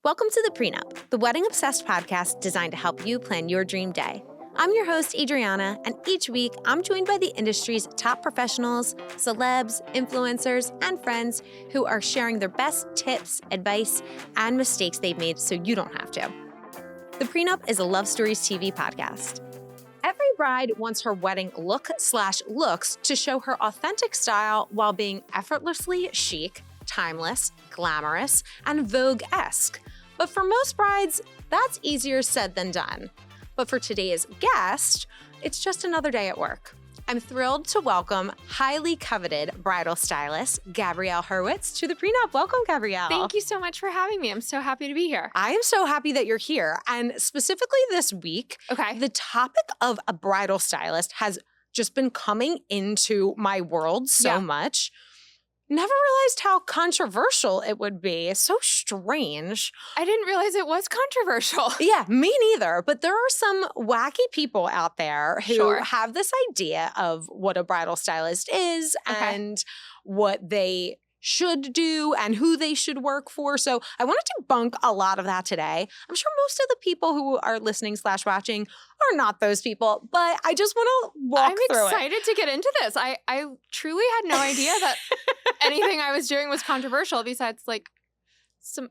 Welcome to the Pre Nup, the wedding obsessed podcast designed to help you plan your dream day. I'm your host, Adriana, and each week I'm joined by the industry's top professionals, celebs, influencers, and friends who are sharing their best tips, advice, and mistakes they've made so you don't have to. The Pre Nup is a Love Stories TV podcast. Every bride wants her wedding look/looks to show her authentic style while being effortlessly chic, timeless, glamorous, and Vogue-esque. But for most brides, that's easier said than done. But for today's guest, it's just another day at work. I'm thrilled to welcome highly coveted bridal stylist, Gabrielle Hurwitz, to the Pre Nup. Welcome, Gabrielle. Thank you so much for having me. I'm so happy to be here. I am so happy that you're here. And specifically this week, the topic of a bridal stylist has just been coming into my world so much. Never realized how controversial it would be. It's so strange. I didn't realize it was controversial. Yeah, me neither. But there are some wacky people out there who have this idea of what a bridal stylist is and what they should do and who they should work for. So I want to debunk a lot of that today. I'm sure most of the people who are listening/watching are not those people, but I just want to walk through it. I'm excited to get into this. I truly had no idea that anything I was doing was controversial besides like some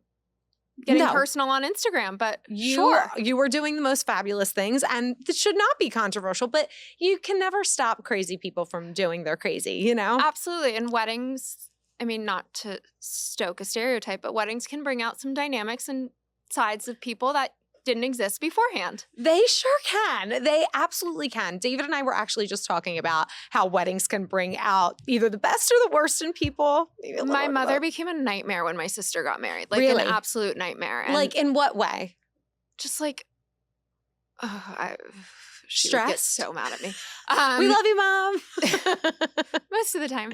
getting personal on Instagram, but you were doing the most fabulous things and it should not be controversial, but you can never stop crazy people from doing their crazy, you know? Absolutely. And weddings, I mean, not to stoke a stereotype, but weddings can bring out some dynamics and sides of people that didn't exist beforehand. They sure can. They absolutely can. David and I were actually just talking about how weddings can bring out either the best or the worst in people. My mother became a nightmare when my sister got married. Like an absolute nightmare. And like in what way? Just like, she would get so mad at me. We love you, Mom. Most of the time.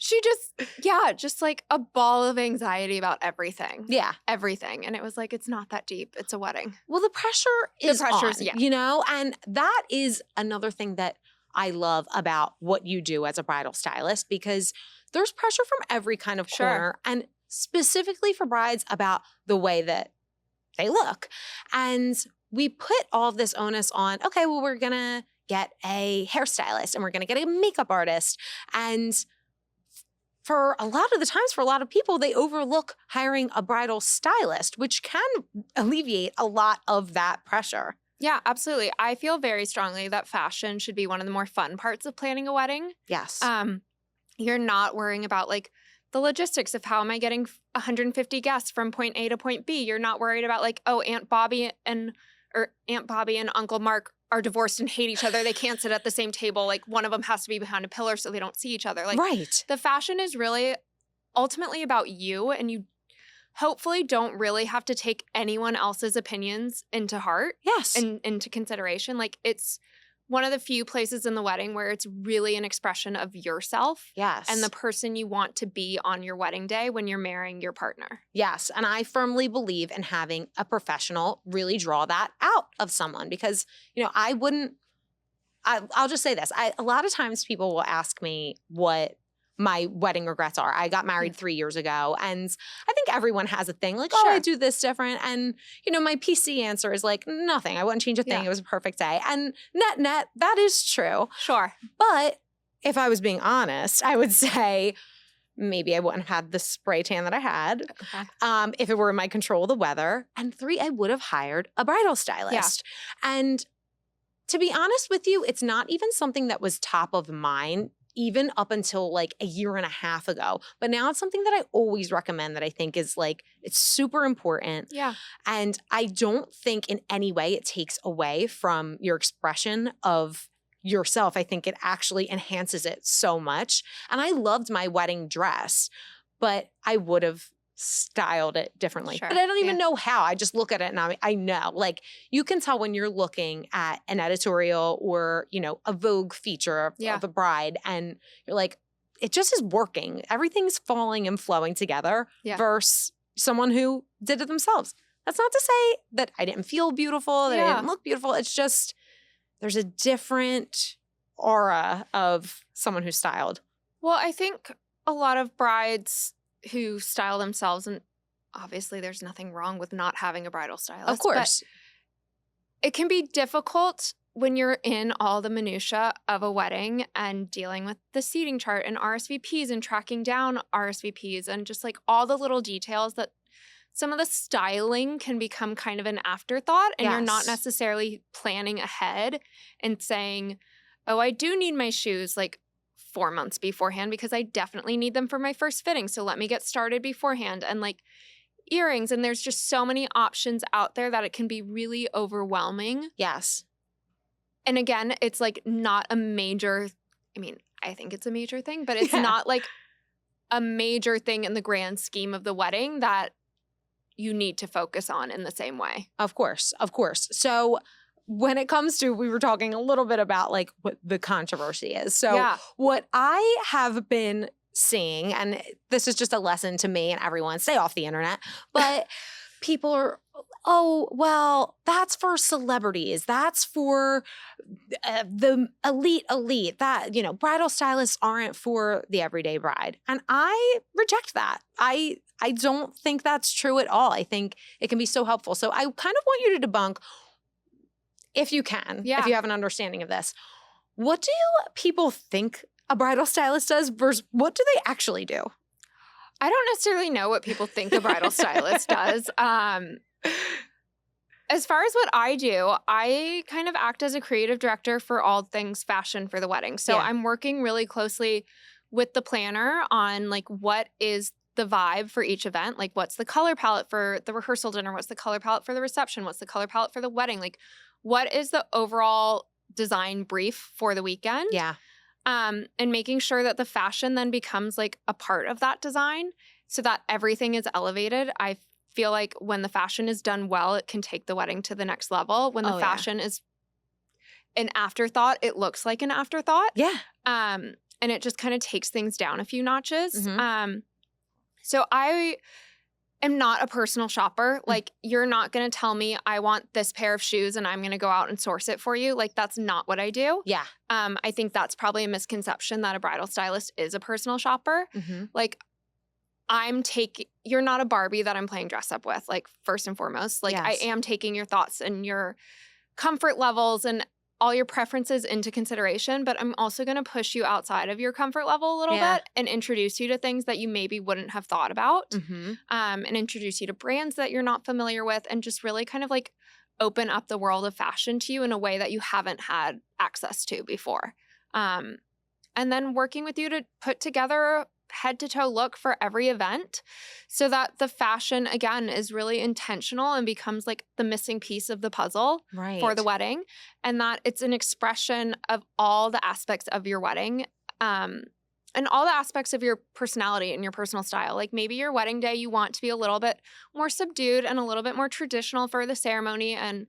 She just like a ball of anxiety about everything. Yeah. Everything. And it was like, it's not that deep. It's a wedding. Well, the pressure is on, you know? And that is another thing that I love about what you do as a bridal stylist, because there's pressure from every kind of corner, and specifically for brides about the way that they look. And we put all of this onus on, okay, well, we're going to get a hairstylist and we're going to get a makeup artist. And for a lot of the times, for a lot of people, they overlook hiring a bridal stylist, which can alleviate a lot of that pressure. Yeah, absolutely. I feel very strongly that fashion should be one of the more fun parts of planning a wedding. Yes. You're not worrying about like the logistics of how am I getting 150 guests from point A to point B. You're not worried about like, oh, Aunt Bobby and Uncle Mark are divorced and hate each other. They can't sit at the same table. Like one of them has to be behind a pillar so they don't see each other. Like the fashion is really ultimately about you, and you hopefully don't really have to take anyone else's opinions into heart. Yes. And into consideration. Like it's one of the few places in the wedding where it's really an expression of yourself. Yes. And the person you want to be on your wedding day when you're marrying your partner. Yes. And I firmly believe in having a professional really draw that out of someone, because, you know, I'll just say this. A lot of times people will ask me what my wedding regrets are. I got married 3 years ago, and I think everyone has a thing like, I do this different. And, you know, my PC answer is like, nothing. I wouldn't change a thing. It was a perfect day. And net, that is true. Sure. But if I was being honest, I would say maybe I wouldn't have had the spray tan that I had if it were in my control of the weather. And 3, I would have hired a bridal stylist. Yeah. And to be honest with you, it's not even something that was top of mind even up until like a year and a half ago. But now it's something that I always recommend, that I think is like, it's super important. Yeah. And I don't think in any way it takes away from your expression of yourself. I think it actually enhances it so much. And I loved my wedding dress, but I would have styled it differently. But I don't even know how. I just look at it and I know. Like, you can tell when you're looking at an editorial or, you know, a Vogue feature of a bride, and you're like, it just is working. Everything's falling and flowing together versus someone who did it themselves. That's not to say that I didn't feel beautiful, that I didn't look beautiful. It's just there's a different aura of someone who's styled. Well, I think a lot of brides who style themselves, and obviously there's nothing wrong with not having a bridal stylist. Of course. But it can be difficult when you're in all the minutia of a wedding and dealing with the seating chart and RSVPs and tracking down RSVPs and just like all the little details that some of the styling can become kind of an afterthought, and you're not necessarily planning ahead and saying, oh, I do need my shoes like 4 months beforehand because I definitely need them for my first fitting. So let me get started beforehand. And like earrings, and there's just so many options out there that it can be really overwhelming. Yes. And again, it's like not a major, I mean, I think it's a major thing, but it's not like a major thing in the grand scheme of the wedding that you need to focus on in the same way. Of course. Of course. So when it comes to, we were talking a little bit about like what the controversy is. So what I have been seeing, and this is just a lesson to me and everyone, stay off the internet, but people are, oh, well, that's for celebrities. That's for the elite. That, you know, bridal stylists aren't for the everyday bride. And I reject that. I don't think that's true at all. I think it can be so helpful. So I kind of want you to debunk, if you can, if you have an understanding of this. What do people think a bridal stylist does versus what do they actually do? I don't necessarily know what people think a bridal stylist does. As far as what I do, I kind of act as a creative director for all things fashion for the wedding. So I'm working really closely with the planner on like what is the vibe for each event. Like what's the color palette for the rehearsal dinner? What's the color palette for the reception? What's the color palette for the wedding? Like what is the overall design brief for the weekend? Yeah. And making sure that the fashion then becomes like a part of that design so that everything is elevated. I feel like when the fashion is done well, it can take the wedding to the next level. When the fashion is an afterthought, it looks like an afterthought. Yeah. And it just kind of takes things down a few notches. Mm-hmm. So I am not a personal shopper. Like you're not going to tell me I want this pair of shoes and I'm going to go out and source it for you. Like that's not what I do. Yeah. I think that's probably a misconception that a bridal stylist is a personal shopper. Mm-hmm. Like you're not a Barbie that I'm playing dress up with, like first and foremost. Like I am taking your thoughts and your comfort levels and all your preferences into consideration, but I'm also going to push you outside of your comfort level a little bit and introduce you to things that you maybe wouldn't have thought about, and introduce you to brands that you're not familiar with, and just really kind of like open up the world of fashion to you in a way that you haven't had access to before. And then working with you to put together head-to-toe look for every event so that the fashion, again, is really intentional and becomes like the missing piece of the puzzle for the wedding, and that it's an expression of all the aspects of your wedding and all the aspects of your personality and your personal style. Like maybe your wedding day, you want to be a little bit more subdued and a little bit more traditional for the ceremony and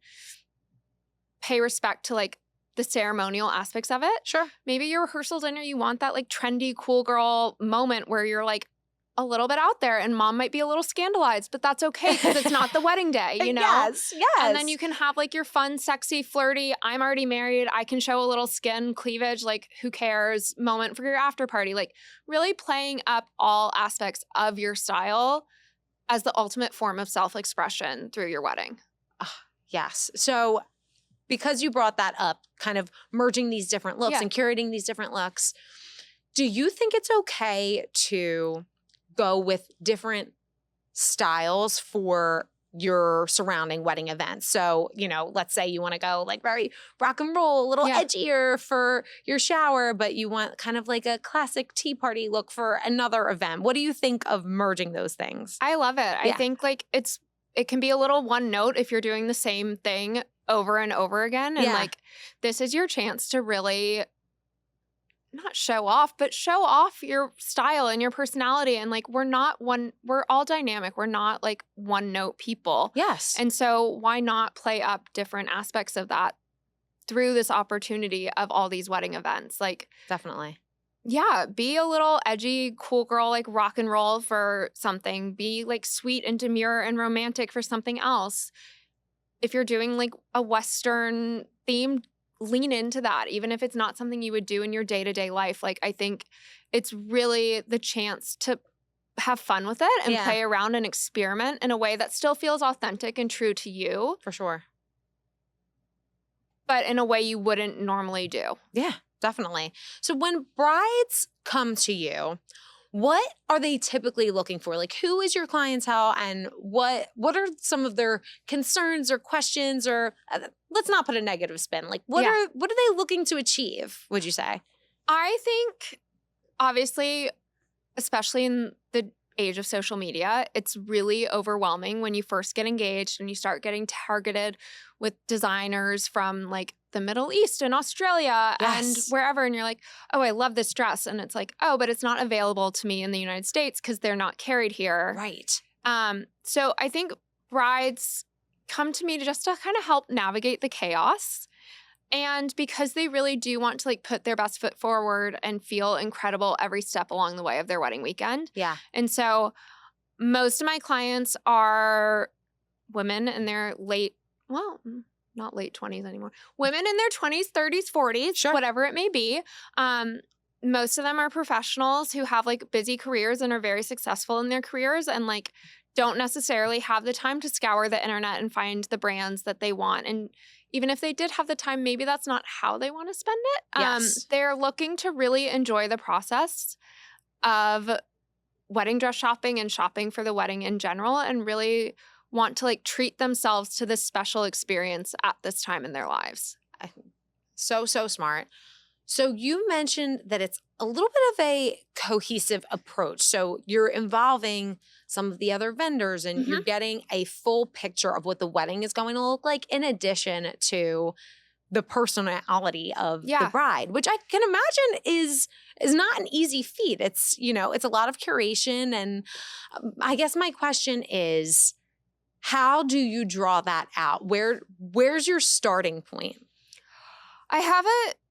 pay respect to like the ceremonial aspects of it. Sure. Maybe your rehearsal dinner, you want that like trendy, cool girl moment where you're like a little bit out there and mom might be a little scandalized, but that's okay because it's not the wedding day, you know? Yes. And then you can have like your fun, sexy, flirty, I'm already married, I can show a little skin, cleavage, like who cares moment for your after party. Like really playing up all aspects of your style as the ultimate form of self-expression through your wedding. Yes. So because you brought that up, kind of merging these different looks and curating these different looks, do you think it's okay to go with different styles for your surrounding wedding events? So, you know, let's say you want to go like very rock and roll, a little edgier for your shower, but you want kind of like a classic tea party look for another event. What do you think of merging those things? I love it. I think like it can be a little one note if you're doing the same thing over and over again. And like, this is your chance to really not show off, but show off your style and your personality. And like, we're all dynamic. We're not like one note people. Yes. And so why not play up different aspects of that through this opportunity of all these wedding events? Like, definitely. Yeah, be a little edgy, cool girl, like rock and roll for something. Be like sweet and demure and romantic for something else. If you're doing like a Western theme, lean into that, even if it's not something you would do in your day-to-day life. Like, I think it's really the chance to have fun with it and Yeah. play around and experiment in a way that still feels authentic and true to you, For sure. but in a way you wouldn't normally do. Yeah, definitely. So when brides come to you, what are they typically looking for? Like, who is your clientele, and what are some of their concerns or questions, or let's not put a negative spin. Like, what Yeah. are they looking to achieve, would you say? I think, obviously, especially in the age of social media, it's really overwhelming when you first get engaged and you start getting targeted with designers from like the Middle East and Australia and Yes. wherever. And you're like, oh, I love this dress. And it's like, oh, but it's not available to me in the United States because they're not carried here. Right. So I think brides come to me just to kind of help navigate the chaos. And because they really do want to like put their best foot forward and feel incredible every step along the way of their wedding weekend. Yeah. And so most of my clients are women in their not late 20s anymore. Women in their 20s, 30s, 40s, Sure. whatever it may be. Most of them are professionals who have like busy careers and are very successful in their careers and like don't necessarily have the time to scour the internet and find the brands that they want. And even if they did have the time, maybe that's not how they want to spend it. Yes. They're looking to really enjoy the process of wedding dress shopping and shopping for the wedding in general, and really want to like treat themselves to this special experience at this time in their lives. So smart. So you mentioned that it's a little bit of a cohesive approach. So you're involving some of the other vendors and you're getting a full picture of what the wedding is going to look like, in addition to the personality of the bride, which I can imagine is not an easy feat. It's, it's a lot of curation. And I guess my question is, how do you draw that out? Where's your starting point? I have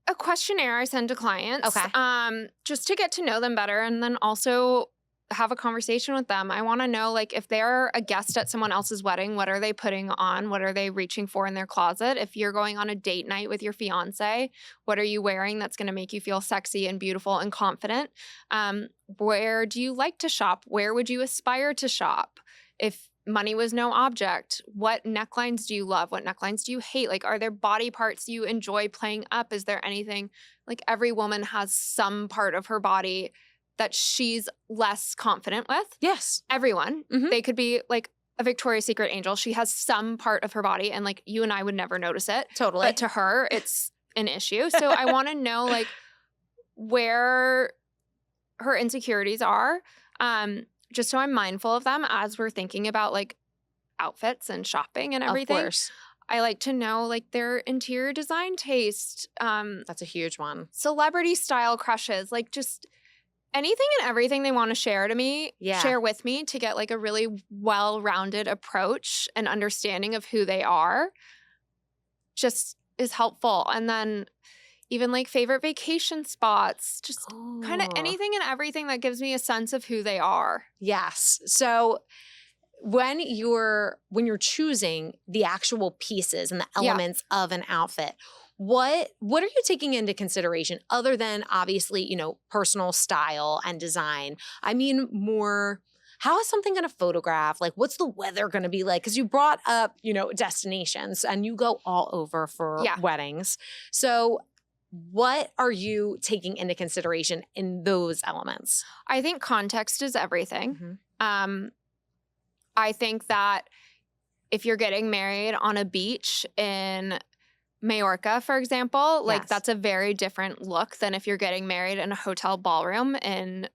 a questionnaire I send to clients. Okay. Just to get to know them better, and then also have a conversation with them. I want to know, like, if they're a guest at someone else's wedding, what are they putting on? What are they reaching for in their closet? If you're going on a date night with your fiance, what are you wearing that's going to make you feel sexy and beautiful and confident? Where do you like to shop? Where would you aspire to shop? If money was no object, what necklines do you love? What necklines do you hate? Like, are there body parts you enjoy playing up? Is there anything, like, every woman has some part of her body that she's less confident with? Yes. Everyone. Mhm. They could be like a Victoria's Secret angel. She has some part of her body, and like you and I would never notice it. Totally. But to her, it's an issue. So I want to know like where her insecurities are, just so I'm mindful of them as we're thinking about like outfits and shopping and everything. Of course. I like to know like their interior design taste, That's a huge one. celebrity style crushes, like just anything and everything they want to share with me to get like a really well-rounded approach and understanding of who they are just is helpful. And then even like favorite vacation spots, just kind of anything and everything that gives me a sense of who they are. Yes. So when you're choosing the actual pieces and the elements of an outfit, what are you taking into consideration other than obviously, personal style and design? I mean, more, how is something going to photograph? Like, what's the weather going to be like? Because you brought up, destinations and you go all over for weddings. So what are you taking into consideration in those elements? I think context is everything. Mm-hmm. I think that if you're getting married on a beach in Majorca, for example, like that's a very different look than if you're getting married in a hotel ballroom in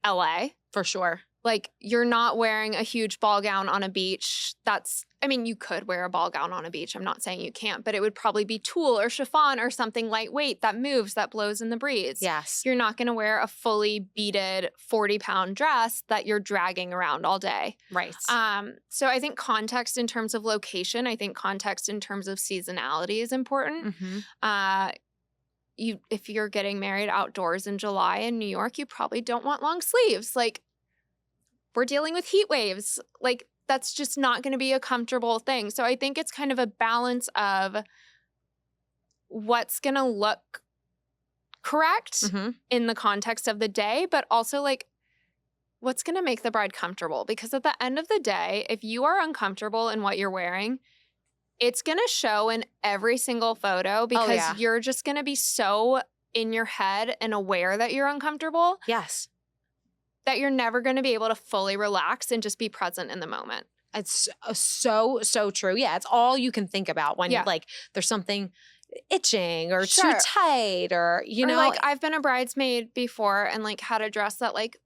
LA. For sure. Like, you're not wearing a huge ball gown on a beach. You could wear a ball gown on a beach. I'm not saying you can't, but it would probably be tulle or chiffon or something lightweight that moves, that blows in the breeze. Yes. You're not going to wear a fully beaded 40-pound dress that you're dragging around all day. Right. So I think context in terms of location, I think context in terms of seasonality is important. Mm-hmm. If you're getting married outdoors in July in New York, you probably don't want long sleeves. Like, we're dealing with heat waves. Like, that's just not going to be a comfortable thing. So I think it's kind of a balance of what's going to look correct in the context of the day, but also like what's going to make the bride comfortable? Because at the end of the day, if you are uncomfortable in what you're wearing, it's going to show in every single photo because you're just going to be so in your head and aware that you're uncomfortable. Yes. That you're never going to be able to fully relax and just be present in the moment. It's so true. Yeah, it's all you can think about when you're like, there's something itching or too tight or, you know. Like I've been a bridesmaid before and like had a dress that like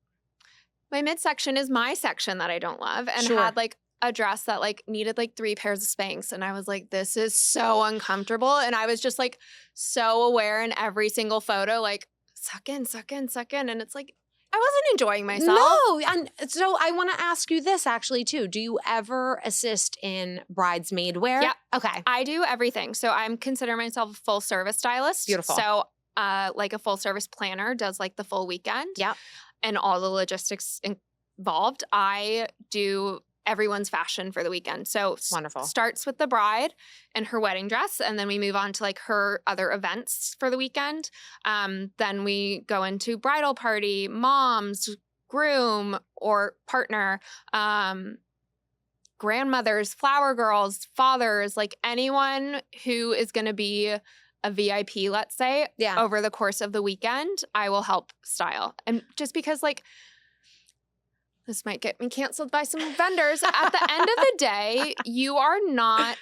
my midsection is my section that I don't love and had like a dress that like needed like 3 pairs of Spanx. And I was like, this is so uncomfortable. And I was just like so aware in every single photo, like suck in. And it's like, I wasn't enjoying myself. No. And so I want to ask you this actually too. Do you ever assist in bridesmaid wear? Yeah. Okay. I do everything. So I'm consider myself a full service stylist. Beautiful. So like a full service planner does like the full weekend. Yep. And all the logistics involved. I do everyone's fashion for the weekend. So wonderful. Starts with the bride and her wedding dress, and then we move on to like her other events for the weekend. Then we go into bridal party, moms, groom or partner, grandmothers, flower girls, fathers, like anyone who is going to be a VIP, let's say, over the course of the weekend, I will help style. And just because like, this might get me canceled by some vendors. At the end of the day, you are not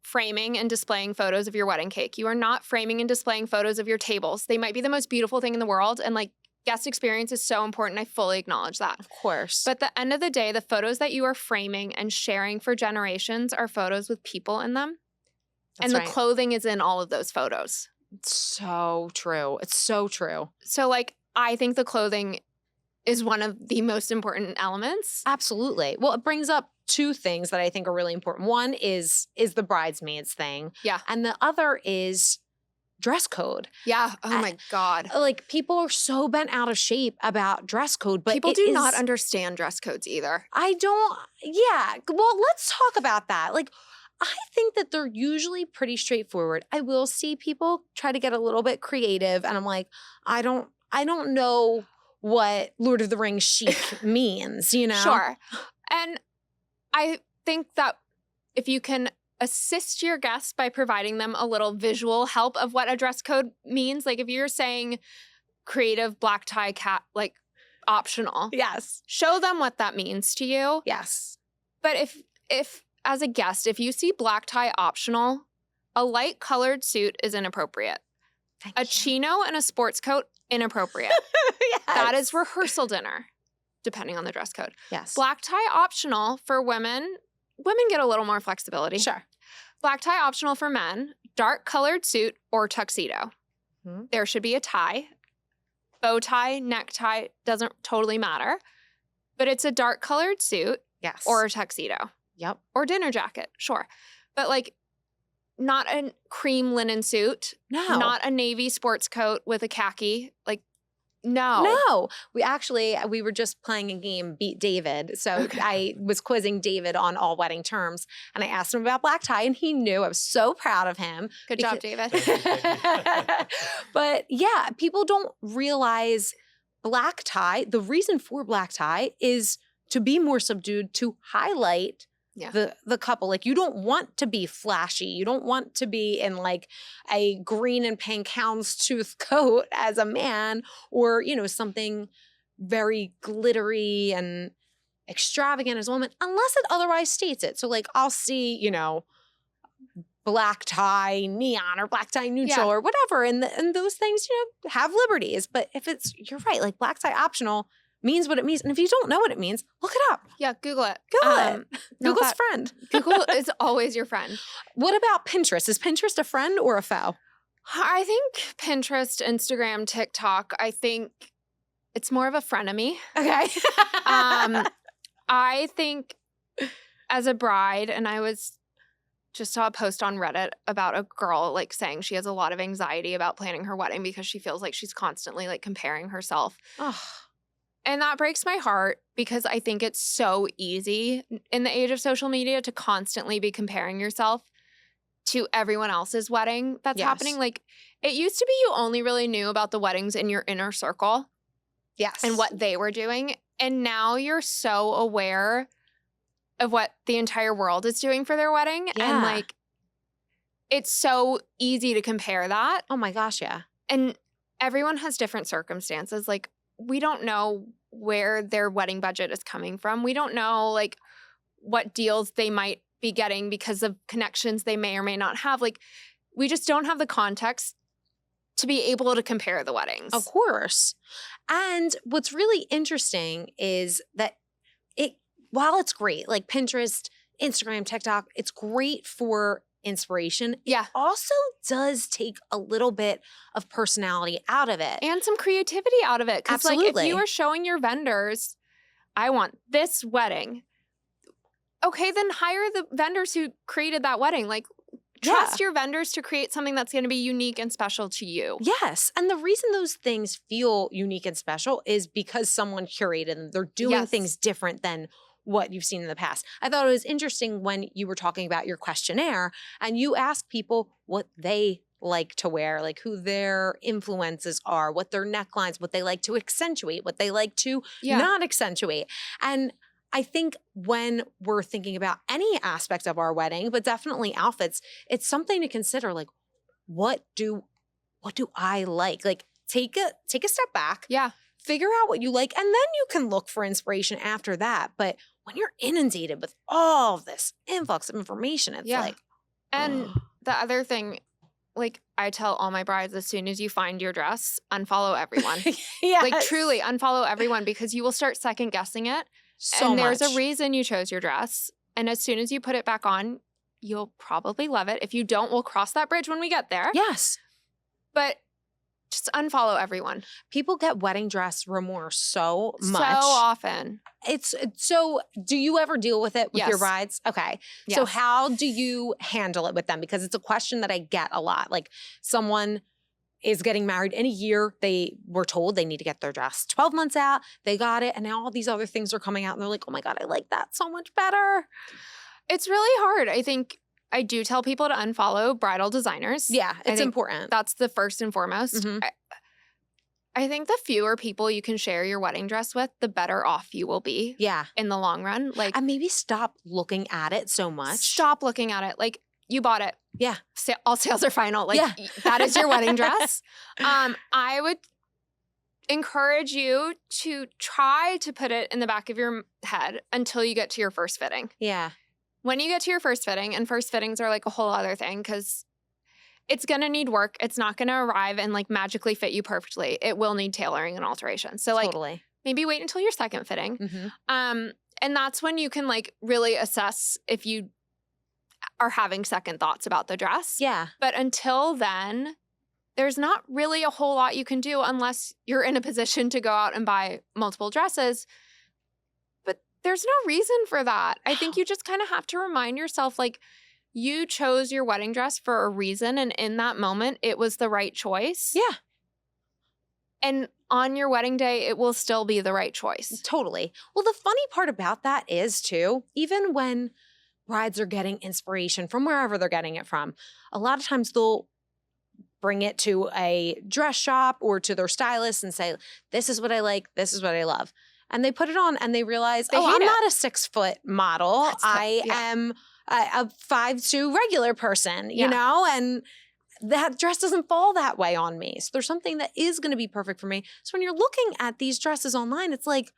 framing and displaying photos of your wedding cake. You are not framing and displaying photos of your tables. They might be the most beautiful thing in the world. And like guest experience is so important. I fully acknowledge that. Of course. But at the end of the day, the photos that you are framing and sharing for generations are photos with people in them. That's and the clothing is in all of those photos. It's so true. It's so true. So like, I think the clothing is one of the most important elements. Absolutely. Well, it brings up 2 things that I think are really important. One is the bridesmaids thing. Yeah. And the other is dress code. Yeah. Oh my God. Like people are so bent out of shape about dress code, but people do not understand dress codes either. I don't. Yeah. Well, let's talk about that. Like, I think that they're usually pretty straightforward. I will see people try to get a little bit creative, and I'm like, I don't know what Lord of the Rings chic means, you know? Sure. And I think that if you can assist your guests by providing them a little visual help of what a dress code means, like if you're saying creative black tie cap, like optional. Yes. Show them what that means to you. Yes. But if as a guest, if you see black tie optional, a light colored suit is inappropriate. A chino and a sports coat, inappropriate. Yes. That is rehearsal dinner, depending on the dress code. Yes. Black tie optional for women. Women get a little more flexibility. Sure. Black tie optional for men. Dark colored suit or tuxedo. Mm-hmm. There should be a tie. Bow tie, necktie, doesn't totally matter. But it's a dark colored suit. Yes. Or a tuxedo. Yep. Or dinner jacket, sure. But like, not a cream linen suit. No. Not a navy sports coat with a khaki. Like, no. No. We were just playing a game, Beat David. So I was quizzing David on all wedding terms, and I asked him about black tie, and he knew. I was so proud of him. Good job, David. But yeah, people don't realize black tie, the reason for black tie is to be more subdued, to highlight the couple. Like, you don't want to be flashy. You don't want to be in like a green and pink houndstooth coat as a man, or, you know, something very glittery and extravagant as a woman, unless it otherwise states it. So like, I'll see, you know, black tie neon or black tie neutral or whatever. And those things, you know, have liberties. But if it's, you're right, like black tie optional means what it means. And if you don't know what it means, look it up. Yeah, Google it. Google it. Google's friend. Google is always your friend. What about Pinterest? Is Pinterest a friend or a foe? I think Pinterest, Instagram, TikTok, I think it's more of a frenemy. Okay. I think as a bride, and I just saw a post on Reddit about a girl like saying she has a lot of anxiety about planning her wedding because she feels like she's constantly like comparing herself. Oh. And that breaks my heart because I think it's so easy in the age of social media to constantly be comparing yourself to everyone else's wedding that's happening. Like, it used to be you only really knew about the weddings in your inner circle. Yes. and what they were doing. And now you're so aware of what the entire world is doing for their wedding. Yeah. And like, it's so easy to compare that. Oh my gosh, yeah. And everyone has different circumstances. Like, we don't know where their wedding budget is coming from. We don't know like what deals they might be getting because of connections they may or may not have. Like, we just don't have the context to be able to compare the weddings. Of course. And what's really interesting is that while it's great, like Pinterest, Instagram, TikTok, it's great for inspiration. Yeah. It also does take a little bit of personality out of it. And some creativity out of it. Because like, if you are showing your vendors, I want this wedding, okay, then hire the vendors who created that wedding. Like, trust your vendors to create something that's going to be unique and special to you. Yes. And the reason those things feel unique and special is because someone curated them. They're doing things different than what you've seen in the past. I thought it was interesting when you were talking about your questionnaire and you asked people what they like to wear, like who their influences are, what their necklines, what they like to accentuate, what they like to not accentuate. And I think when we're thinking about any aspect of our wedding, but definitely outfits, it's something to consider. Like, what do I like? Like, take a step back. Yeah. Figure out what you like, and then you can look for inspiration after that. But when you're inundated with all of this influx of information, it's like. And the other thing, like I tell all my brides, as soon as you find your dress, unfollow everyone. Like, truly unfollow everyone, because you will start second guessing it. And there's a reason you chose your dress. And as soon as you put it back on, you'll probably love it. If you don't, we'll cross that bridge when we get there. Yes. But just unfollow everyone. People get wedding dress remorse so much. So often. So do you ever deal with it with your brides? Okay. Yes. So how do you handle it with them? Because it's a question that I get a lot. Like, someone is getting married in a year. They were told they need to get their dress 12 months out. They got it. And now all these other things are coming out and they're like, oh my God, I like that so much better. It's really hard. I think I do tell people to unfollow bridal designers. Yeah, it's important. That's the first and foremost. Mm-hmm. I think the fewer people you can share your wedding dress with, the better off you will be. Yeah. In the long run. Like, and maybe stop looking at it so much. Stop looking at it. Like, you bought it. Yeah. All sales are final. Like, that is your wedding dress. I would encourage you to try to put it in the back of your head until you get to your first fitting. Yeah. When you get to your first fitting, and first fittings are like a whole other thing because it's going to need work. It's not going to arrive and like magically fit you perfectly. It will need tailoring and alteration. So like maybe wait until your second fitting. Mm-hmm. And that's when you can like really assess if you are having second thoughts about the dress. Yeah. But until then, there's not really a whole lot you can do unless you're in a position to go out and buy multiple dresses. But there's no reason for that. I think you just kind of have to remind yourself, like, you chose your wedding dress for a reason. And in that moment, it was the right choice. Yeah. And on your wedding day, it will still be the right choice. Totally. Well, the funny part about that is, too, even when brides are getting inspiration from wherever they're getting it from, a lot of times they'll bring it to a dress shop or to their stylist and say, this is what I like, this is what I love. And they put it on and they realize, I'm not a 6-foot model. I am a 5'2" regular person, you know? And that dress doesn't fall that way on me. So there's something that is going to be perfect for me. So when you're looking at these dresses online, it's like,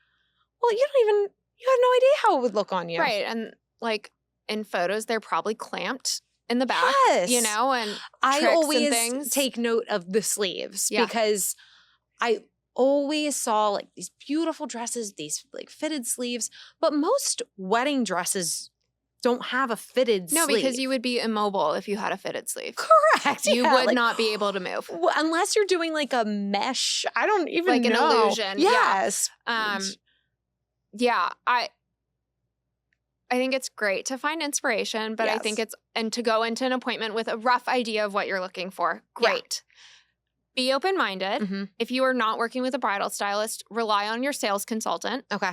well, you have no idea how it would look on you. Right. And like in photos, they're probably clamped in the back, you know, and I always take note of the sleeves because I always saw like these beautiful dresses, these like fitted sleeves, but most wedding dresses don't have a fitted sleeve. No, because you would be immobile if you had a fitted sleeve. Correct. You would not be able to move. Unless you're doing like a mesh. I don't even know. Like an illusion. Yes. Yeah. I think it's great to find inspiration, but I think and to go into an appointment with a rough idea of what you're looking for. Great. Yeah. Be open-minded. Mm-hmm. If you are not working with a bridal stylist, rely on your sales consultant. Okay.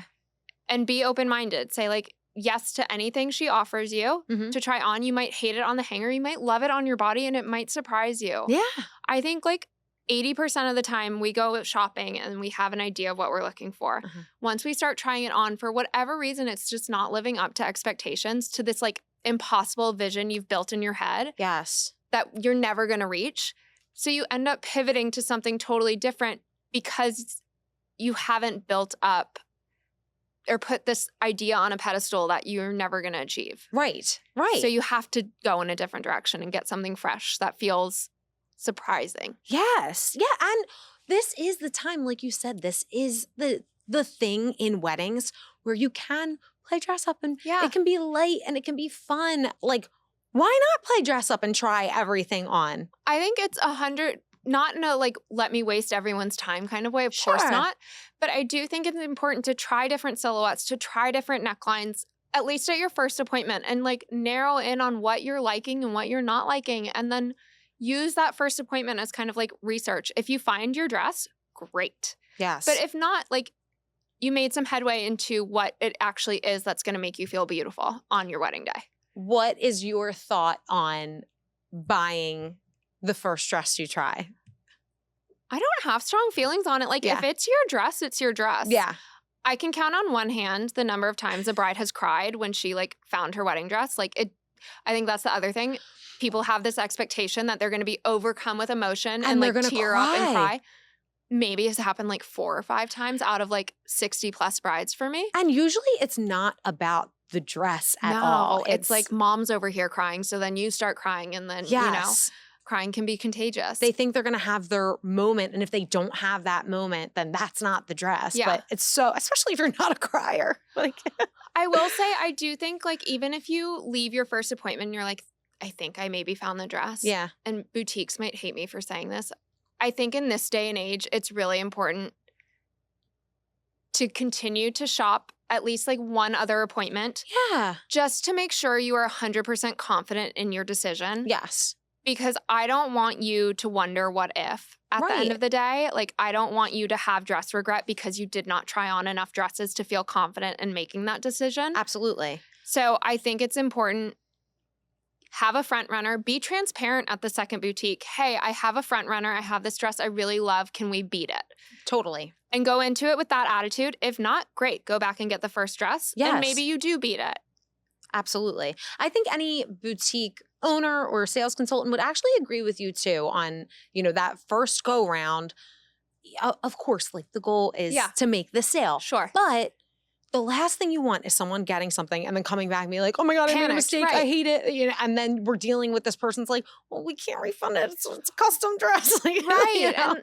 And be open-minded. Say like yes to anything she offers you to try on. You might hate it on the hanger. You might love it on your body and it might surprise you. Yeah. I think like 80% of the time we go shopping and we have an idea of what we're looking for. Once we start trying it on, for whatever reason, it's just not living up to expectations, to this like impossible vision you've built in your head. Yes. That you're never going to reach. So you end up pivoting to something totally different because you haven't built up or put this idea on a pedestal that you're never going to achieve. Right. Right. So you have to go in a different direction and get something fresh that feels surprising. Yes. Yeah. And this is the time, like you said, this is the thing in weddings where you can play dress up and it can be light and it can be fun. Like, why not play dress up and try everything on? I think it's 100, not in a like, let me waste everyone's time kind of way. Of course not. But I do think it's important to try different silhouettes, to try different necklines, at least at your first appointment, and like narrow in on what you're liking and what you're not liking. And then use that first appointment as kind of like research. If you find your dress, great. Yes. But if not, like you made some headway into what it actually is that's going to make you feel beautiful on your wedding day. What is your thought on buying the first dress you try? I don't have strong feelings on it. Like if it's your dress, it's your dress. Yeah. I can count on one hand the number of times a bride has cried when she like found her wedding dress. Like I think that's the other thing. People have this expectation that they're going to be overcome with emotion and like tear up and cry. Maybe it's happened like 4 or 5 times out of like 60 plus brides for me. And usually it's not about the dress at all. It's like mom's over here crying. So then you start crying and then, you know, crying can be contagious. They think they're going to have their moment. And if they don't have that moment, then that's not the dress. Yeah. But it's so, especially if you're not a crier. Like, I will say, I do think like even if you leave your first appointment and you're like, I think I maybe found the dress. Yeah. And boutiques might hate me for saying this. I think in this day and age, it's really important to continue to shop at least like one other appointment. Yeah. Just to make sure you are 100% confident in your decision. Yes. Because I don't want you to wonder what if at the end of the day. Like, I don't want you to have dress regret because you did not try on enough dresses to feel confident in making that decision. Absolutely. So I think it's important. Have a front runner. Be transparent at the second boutique. Hey, I have a front runner. I have this dress I really love. Can we beat it? Totally. And go into it with that attitude. If not, great. Go back and get the first dress. Yes. And maybe you do beat it. Absolutely. I think any boutique owner or sales consultant would actually agree with you too on, you know, that first go round. Of course, like the goal is to make the sale. Sure. But the last thing you want is someone getting something and then coming back and being like, oh my God, I made a mistake. I hate it. You know, and then we're dealing with this person's like, well, we can't refund it. It's a custom dress. Like, right. You know? And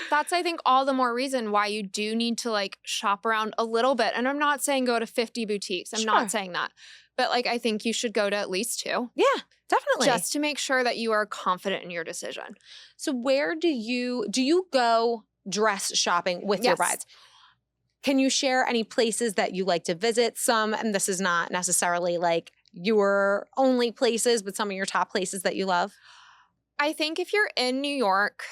that's, I think, all the more reason why you do need to like shop around a little bit. And I'm not saying go to 50 boutiques. I'm not saying that. But like, I think you should go to at least 2. Yeah, definitely. Just to make sure that you are confident in your decision. So where do you go dress shopping with your brides? Can you share any places that you like to visit? Some, and this is not necessarily like your only places, but some of your top places that you love? I think if you're in New York,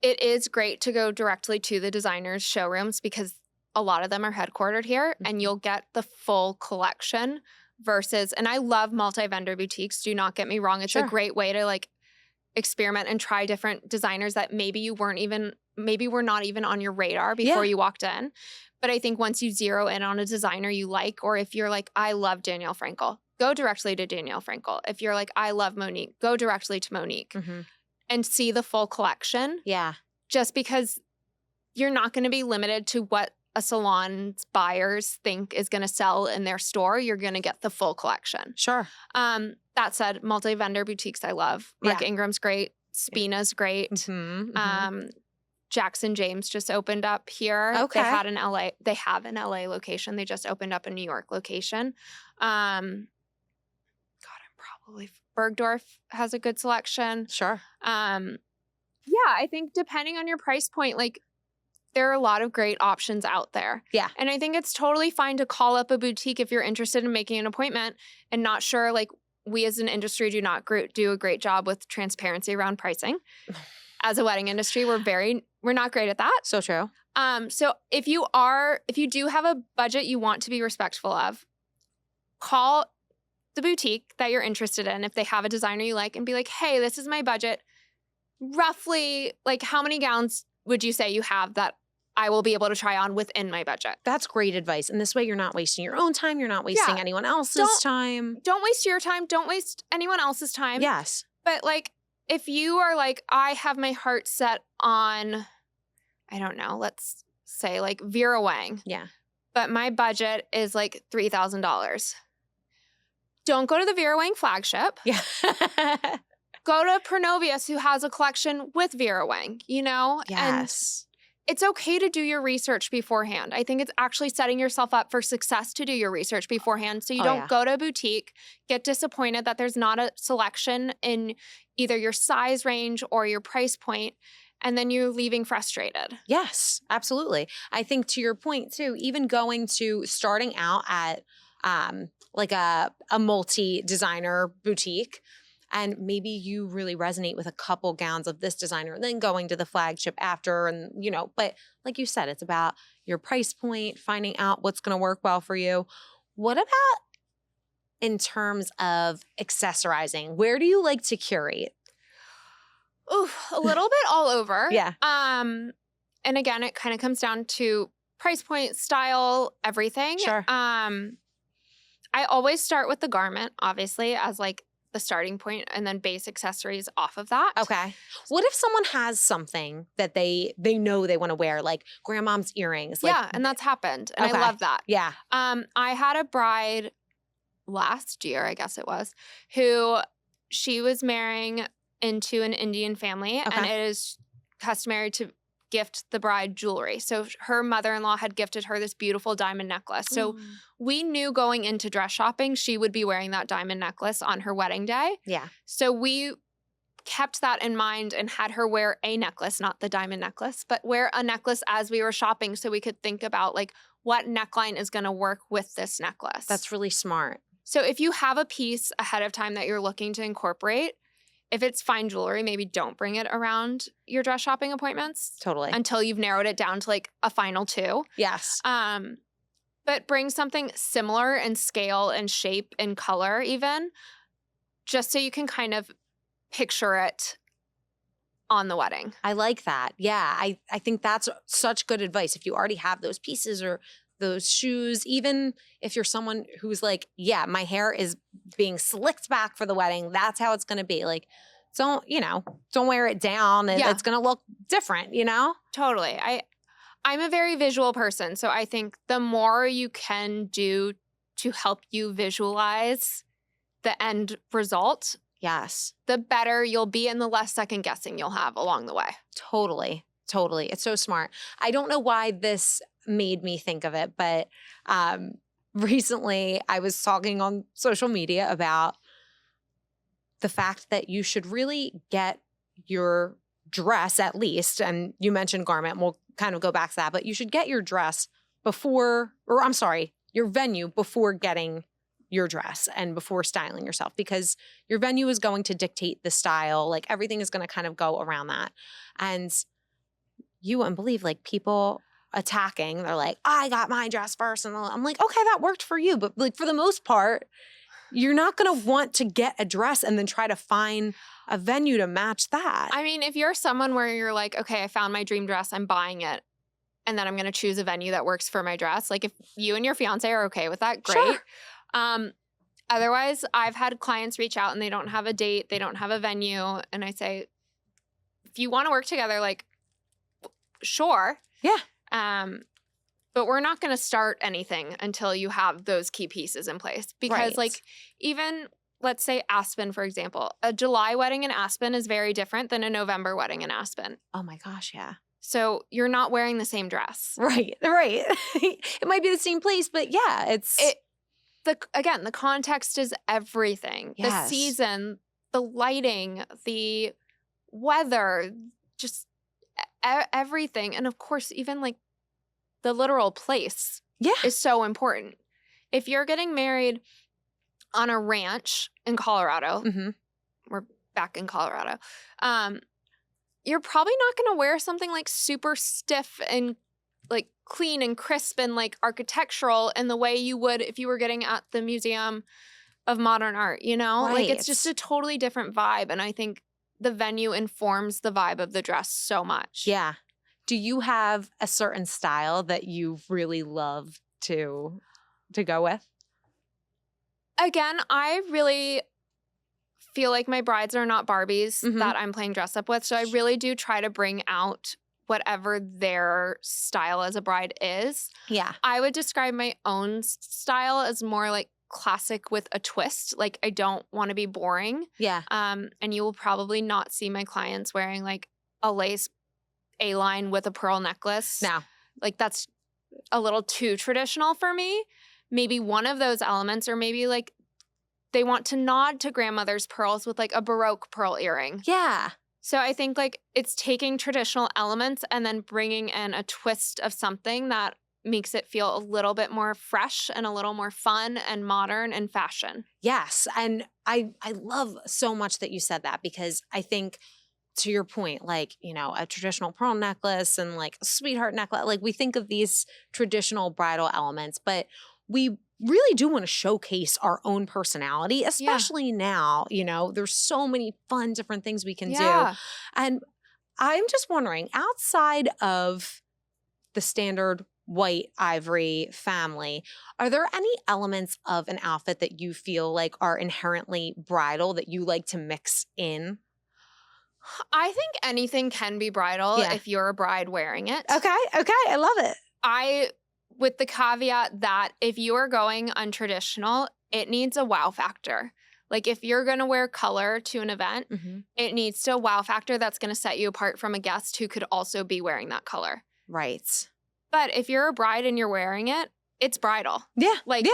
it is great to go directly to the designers' showrooms because a lot of them are headquartered here and you'll get the full collection versus, and I love multi-vendor boutiques, do not get me wrong. It's a great way to like experiment and try different designers that maybe were not even on your radar before you walked in. But I think once you zero in on a designer you like, or if you're like, I love Danielle Frankel, go directly to Danielle Frankel. If you're like, I love Monique, go directly to Monique and see the full collection. Yeah. Just because you're not going to be limited to what a salon's buyers think is going to sell in their store. You're going to get the full collection. Sure. That said, multi-vendor boutiques I love. Mark Ingram's great. Spina's great. Jackson James just opened up here. Okay. They have an LA location. They just opened up a New York location. Bergdorf has a good selection. Sure. Yeah, I think depending on your price point, like there are a lot of great options out there. Yeah. And I think it's totally fine to call up a boutique if you're interested in making an appointment and not sure. Like we as an industry do not do a great job with transparency around pricing. As a wedding industry, we're not great at that. So true. So if you do have a budget you want to be respectful of, call the boutique that you're interested in if they have a designer you like and be like, hey, this is my budget. roughly, like, how many gowns would you say you have that I will be able to try on within my budget? That's great advice. And this way you're not wasting your own time. You're not wasting anyone else's time. Don't waste your time. Don't waste anyone else's time. Yes. But like, if you are like, I have my heart set on, I don't know, let's say like Vera Wang. Yeah. But my budget is like $3,000. Don't go to the Vera Wang flagship. Yeah. Go to Pronovius, who has a collection with Vera Wang, you know? Yes. And it's okay to do your research beforehand. I think it's actually setting yourself up for success to do your research beforehand. So you don't go to a boutique, get disappointed that there's not a selection in either your size range or your price point, and then you're leaving frustrated. Yes, absolutely. I think to your point too, even starting out at like a multi-designer boutique, and maybe you really resonate with a couple gowns of this designer and then going to the flagship after, and but like you said, it's about your price point, finding out what's going to work well for you. What about in terms of accessorizing? Where do you like to curate? Ooh, a little bit all over. Yeah. And again, it kind of comes down to price point, style, everything. Sure. I always start with the garment, obviously, as like the starting point, and then base accessories off of that. Okay. What if someone has something that they know they want to wear, like grandmom's earrings? Like, yeah, and that's happened, and I love that. Yeah. I had a bride last year, I guess it was, who she was marrying into an Indian family, and it is customary to gift the bride jewelry. So her mother-in-law had gifted her this beautiful diamond necklace. So we knew going into dress shopping, she would be wearing that diamond necklace on her wedding day. Yeah. So we kept that in mind and had her wear a necklace, not the diamond necklace, but wear a necklace as we were shopping, so we could think about like what neckline is going to work with this necklace. That's really smart. So if you have a piece ahead of time that you're looking to incorporate, if it's fine jewelry, maybe don't bring it around your dress shopping appointments. Totally. Until you've narrowed it down to like a final two. Yes. But bring something similar in scale and shape and color even, just so you can kind of picture it on the wedding. I like that. Yeah. I think that's such good advice. If you already have those pieces or those shoes, even if you're someone who's like, yeah, my hair is being slicked back for the wedding, that's how it's going to be. Like, don't wear it down, and it's going to look different, Totally. I'm a very visual person, so I think the more you can do to help you visualize the end result, yes, the better you'll be and the less second guessing you'll have along the way. Totally. It's so smart. I don't know why this made me think of it, but recently I was talking on social media about the fact that you should really get your dress at least, and you mentioned garment, we'll kind of go back to that, but you should get your dress your venue before getting your dress and before styling yourself, because your venue is going to dictate the style. Like everything is going to kind of go around that. And you wouldn't believe, like, people attacking, they're like, I got my dress first. And I'm like, okay, that worked for you. But like for the most part, you're not going to want to get a dress and then try to find a venue to match that. I mean, if you're someone where you're like, okay, I found my dream dress, I'm buying it, and then I'm going to choose a venue that works for my dress. Like if you and your fiance are okay with that, great. Sure. Otherwise, I've had clients reach out and they don't have a date, they don't have a venue. And I say, if you want to work together, like, sure. Yeah. But we're not going to start anything until you have those key pieces in place. Because like, even let's say Aspen, for example, a July wedding in Aspen is very different than a November wedding in Aspen. Oh my gosh, yeah. So you're not wearing the same dress. Right. It might be the same place, but yeah, the context is everything. Yes. The season, the lighting, the weather, just everything. And of course, even like the literal place is so important. If you're getting married on a ranch in Colorado, we're back in Colorado, you're probably not going to wear something like super stiff and like clean and crisp and like architectural in the way you would if you were getting at the Museum of Modern Art, you know? Like it's just a totally different vibe. And I think the venue informs the vibe of the dress so much. Yeah. Do you have a certain style that you really love to go with? Again, I really feel like my brides are not Barbies that I'm playing dress up with. So I really do try to bring out whatever their style as a bride is. Yeah. I would describe my own style as more like classic with a twist. Like I don't want to be boring. Yeah. And you will probably not see my clients wearing like a lace A-line with a pearl necklace. No. Like that's a little too traditional for me. Maybe one of those elements, or maybe like they want to nod to grandmother's pearls with like a Baroque pearl earring. Yeah. So I think like it's taking traditional elements and then bringing in a twist of something that makes it feel a little bit more fresh and a little more fun and modern and fashion. Yes. And I love so much that you said that, because I think, to your point, like, you know, a traditional pearl necklace and like a sweetheart necklace, like we think of these traditional bridal elements, but we really do want to showcase our own personality, especially now. You know, there's so many fun different things we can do. And I'm just wondering, outside of the standard white ivory family, are there any elements of an outfit that you feel like are inherently bridal that you like to mix in? I think anything can be bridal if you're a bride wearing it. Okay. I love it. With the caveat that if you are going untraditional, it needs a wow factor. Like if you're going to wear color to an event, it needs to wow factor that's going to set you apart from a guest who could also be wearing that color. Right. But if you're a bride and you're wearing it, it's bridal. Yeah. Like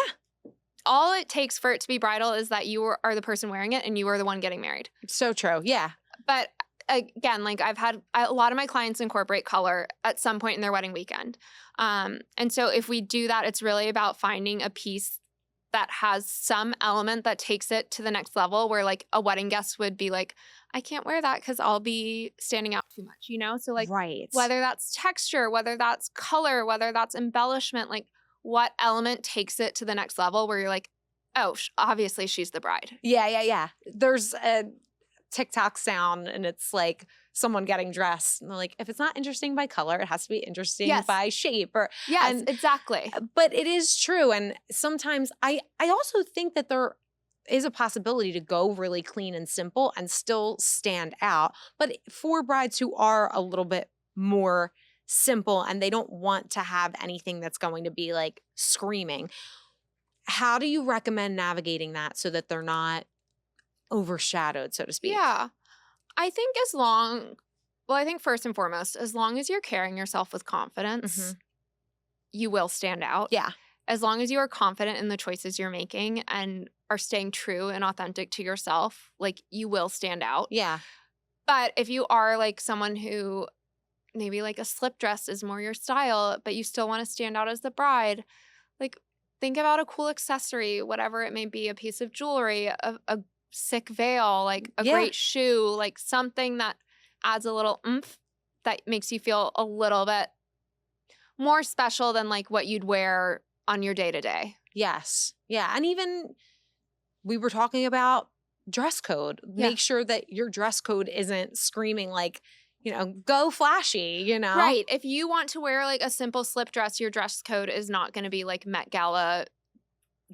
all it takes for it to be bridal is that you are the person wearing it and you are the one getting married. So true. Yeah. But again, like I've had a lot of my clients incorporate color at some point in their wedding weekend. And so if we do that, it's really about finding a piece that has some element that takes it to the next level, where like a wedding guest would be like, I can't wear that because I'll be standing out too much, you know? So like whether that's texture, whether that's color, whether that's embellishment, like what element takes it to the next level where you're like, oh, obviously she's the bride. Yeah. There's a TikTok sound and it's like someone getting dressed. And they're like, if it's not interesting by color, it has to be interesting by shape. Yes, exactly. But it is true. And sometimes I also think that there is a possibility to go really clean and simple and still stand out. But for brides who are a little bit more simple and they don't want to have anything that's going to be like screaming, how do you recommend navigating that so that they're not overshadowed, so to speak? Yeah. I think I think first and foremost, as long as you're carrying yourself with confidence, you will stand out. Yeah. As long as you are confident in the choices you're making and are staying true and authentic to yourself, like you will stand out. Yeah. But if you are like someone who maybe like a slip dress is more your style, but you still want to stand out as the bride, like think about a cool accessory, whatever it may be, a piece of jewelry, a sick veil, like a great shoe, like something that adds a little oomph that makes you feel a little bit more special than like what you'd wear on your day-to-day. Yes. Yeah. And even we were talking about dress code. Make sure that your dress code isn't screaming like, you know, go flashy, you know? Right. If you want to wear like a simple slip dress, your dress code is not going to be like Met Gala,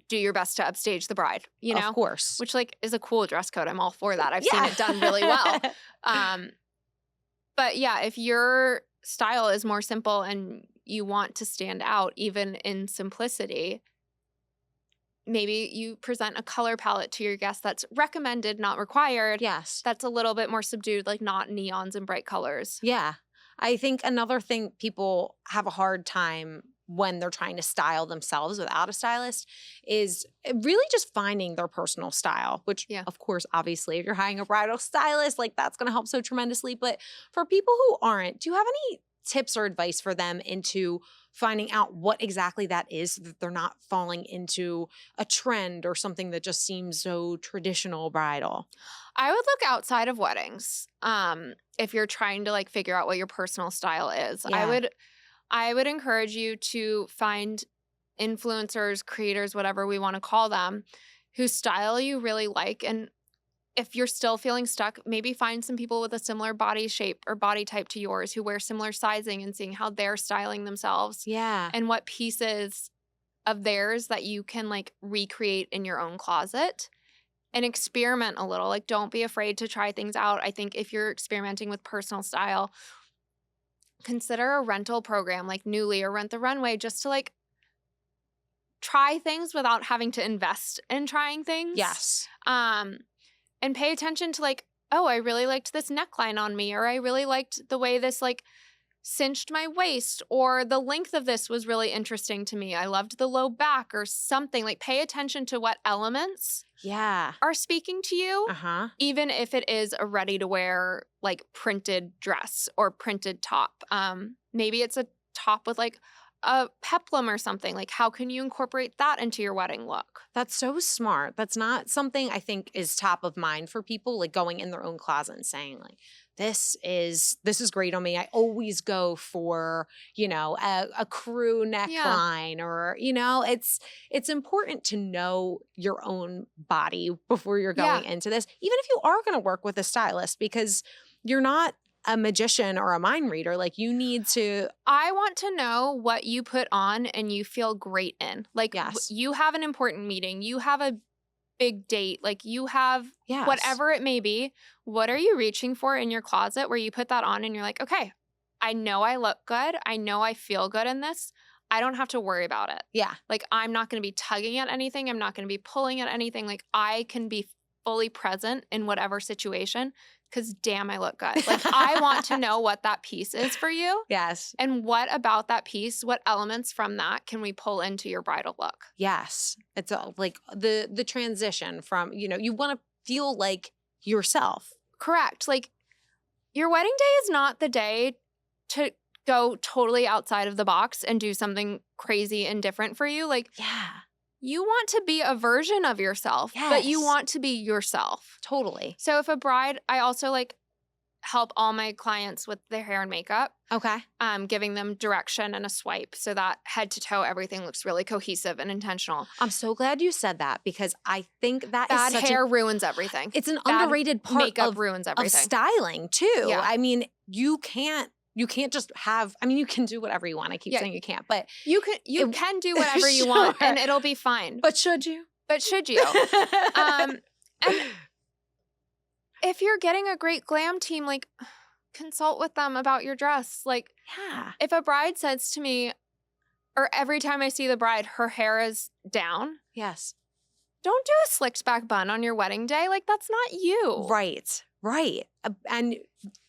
do your best to upstage the bride, you know? Of course. Which like is a cool dress code. I'm all for that. I've seen it done really well. But yeah, if your style is more simple and you want to stand out even in simplicity, maybe you present a color palette to your guests that's recommended, not required. Yes. That's a little bit more subdued, like not neons and bright colors. Yeah. I think another thing people have a hard time when they're trying to style themselves without a stylist is really just finding their personal style, which of course, obviously, if you're hiring a bridal stylist, like that's going to help so tremendously. But for people who aren't, do you have any tips or advice for them into finding out what exactly that is so that they're not falling into a trend or something that just seems so traditional bridal? I would look outside of weddings. If you're trying to like figure out what your personal style is, I would encourage you to find influencers, creators, whatever we want to call them, whose style you really like. And if you're still feeling stuck, maybe find some people with a similar body shape or body type to yours who wear similar sizing and seeing how they're styling themselves Yeah. and what pieces of theirs that you can like recreate in your own closet and experiment a little. Like, don't be afraid to try things out. I think if you're experimenting with personal style, consider a rental program like Nuuly or Rent the Runway just to like try things without having to invest in trying things. Yes. And pay attention to like, oh, I really liked this neckline on me, or I really liked the way this like cinched my waist, or the length of this was really interesting to me. I loved the low back or something. Like, pay attention to what elements are speaking to you, even if it is a ready-to-wear like printed dress or printed top. Maybe it's a top with like a peplum or something. Like, how can you incorporate that into your wedding look? That's so smart. That's not something I think is top of mind for people, like going in their own closet and saying like, this is great on me. I always go for, you know, a crew neckline or, you know, it's important to know your own body before you're going into this, even if you are going to work with a stylist, because you're not a magician or a mind reader. Like, you need to. I want to know what you put on and you feel great in. Like, you have an important meeting, you have a big date, like you have whatever it may be. What are you reaching for in your closet where you put that on and you're like, okay, I know I look good. I know I feel good in this. I don't have to worry about it. Yeah. Like, I'm not going to be tugging at anything. I'm not going to be pulling at anything. Like, I can be fully present in whatever situation because damn, I look good. Like, I want to know what that piece is for you. Yes. And what about that piece, what elements from that can we pull into your bridal look? Yes. It's like the transition from, you know, you want to feel like yourself. Correct. Like, your wedding day is not the day to go totally outside of the box and do something crazy and different for you. Like, you want to be a version of yourself, but you want to be yourself. Totally. So if a bride, I also like help all my clients with their hair and makeup. Okay. Giving them direction and a swipe so that head to toe, everything looks really cohesive and intentional. I'm so glad you said that because I think that bad hair ruins everything. It's an underrated part makeup ruins everything. Of styling too. Yeah. I mean, you can't just have, I mean, you can do whatever you want. I keep saying you can't, but you can do whatever you want and it'll be fine. But should you? And if you're getting a great glam team, like, consult with them about your dress. Like, if a bride says to me, or every time I see the bride, her hair is down. Yes. Don't do a slicked back bun on your wedding day. Like, that's not you. Right. And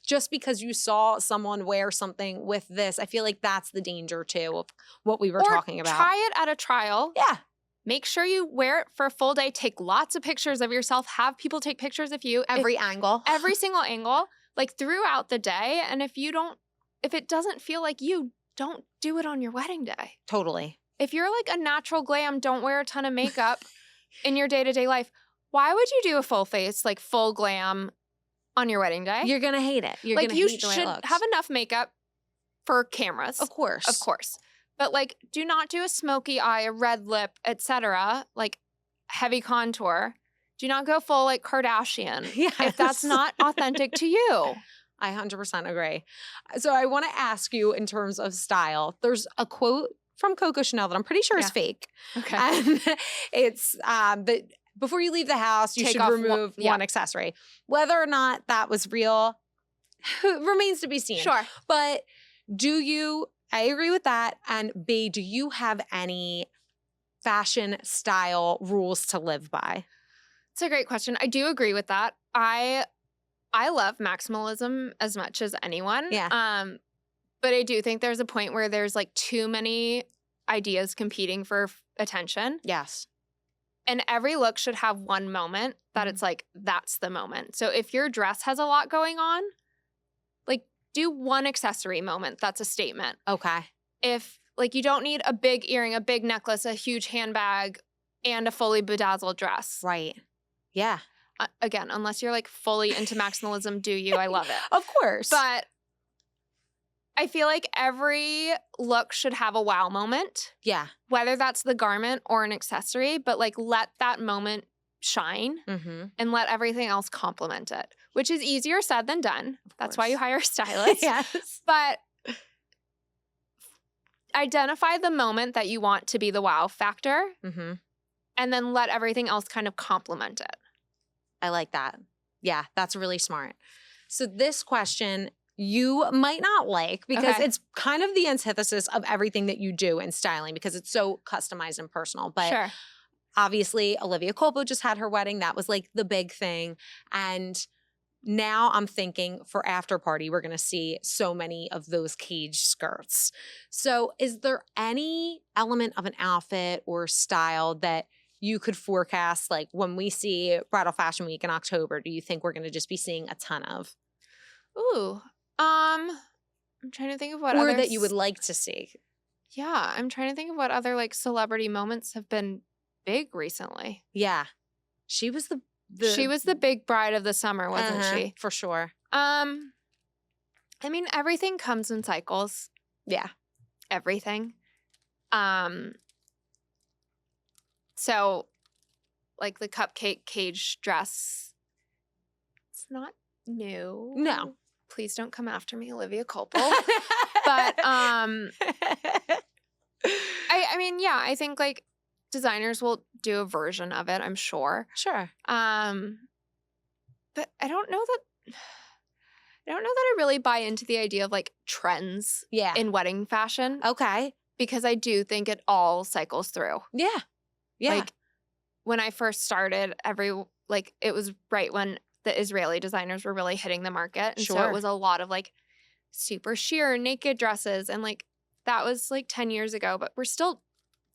just because you saw someone wear something with this, I feel like that's the danger too of what we were talking about. Try it at a trial. Yeah. Make sure you wear it for a full day. Take lots of pictures of yourself. Have people take pictures of you. Every single angle, like throughout the day. And if it doesn't feel like you, don't do it on your wedding day. Totally. If you're like a natural glam, don't wear a ton of makeup in your day-to-day life. Why would you do a full face, like full glam on your wedding day? You're going to hate it. You're going to hate the way it looks. You should have enough makeup for cameras. Of course. But like, do not do a smoky eye, a red lip, etc. Like heavy contour. Do not go full like Kardashian if that's not authentic to you. I 100% agree. So I want to ask you in terms of style. There's a quote from Coco Chanel that I'm pretty sure is fake. Okay. And it's that before you leave the house, you should remove one accessory. Whether or not that was real remains to be seen. Sure. But I agree with that. And B, do you have any fashion style rules to live by? It's a great question. I do agree with that. I love maximalism as much as anyone. Yeah. But I do think there's a point where there's like too many ideas competing for attention. Yes. And every look should have one moment that it's like, that's the moment. So if your dress has a lot going on, like do one accessory moment. That's a statement. Okay. If like you don't need a big earring, a big necklace, a huge handbag, and a fully bedazzled dress. Right. Yeah. Again, unless you're like fully into maximalism, do you? I love it. Of course. But I feel like every look should have a wow moment. Yeah. Whether that's the garment or an accessory, but like let that moment shine Mm-hmm. and let everything else complement it, which is easier said than done. That's why course. you hire a stylist. Yes. But identify the moment that you want to be the wow factor Mm-hmm. and then let everything else kind of complement it. I like that. Yeah, that's really smart. So this question you might not like because Okay. it's kind of the antithesis of everything that you do in styling because it's so customized and personal. But Sure. obviously, Olivia Colpo just had her wedding. That was like the big thing. And now I'm thinking for after party, we're going to see so many of those cage skirts. So is there any element of an outfit or style that you could forecast, like when we see Bridal Fashion Week in October, do you think we're going to just be seeing a ton of? Ooh. I'm trying to think of what Or other that you would like to see? Yeah, I'm trying to think of what other like celebrity moments have been big recently. Yeah. She was the She was the big bride of the summer, wasn't she? For sure. I mean, everything comes in cycles. Yeah. Everything. So like the cupcake cage dress, it's not new. No. Please don't come after me, Olivia Colpo. But I mean, yeah, I think like designers will do a version of it, I'm sure. Sure. But I don't know that I really buy into the idea of like trends Yeah. in wedding fashion Okay. because I do think it all cycles through. Yeah. Yeah. Like when I first started, it was right when the Israeli designers were really hitting the market. And so Sure. it was a lot of like super sheer naked dresses. And like that was like 10 years ago, but we're still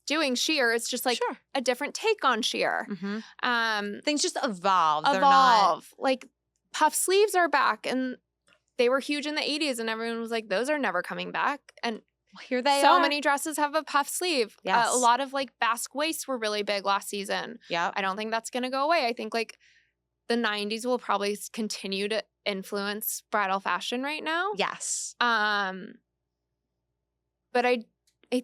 doing sheer. It's just like sure. a different take on sheer. Mm-hmm. Things just evolve. They're Evolve. Like puff sleeves are back and they were huge in the 80s and everyone was like, those are never coming back. And not, here they so are. many dresses have a puff sleeve. Yes. A lot of like basque waists were really big last season. Yep. I don't think that's going to go away. I think like the 90s will probably continue to influence bridal fashion right now. Yes. But I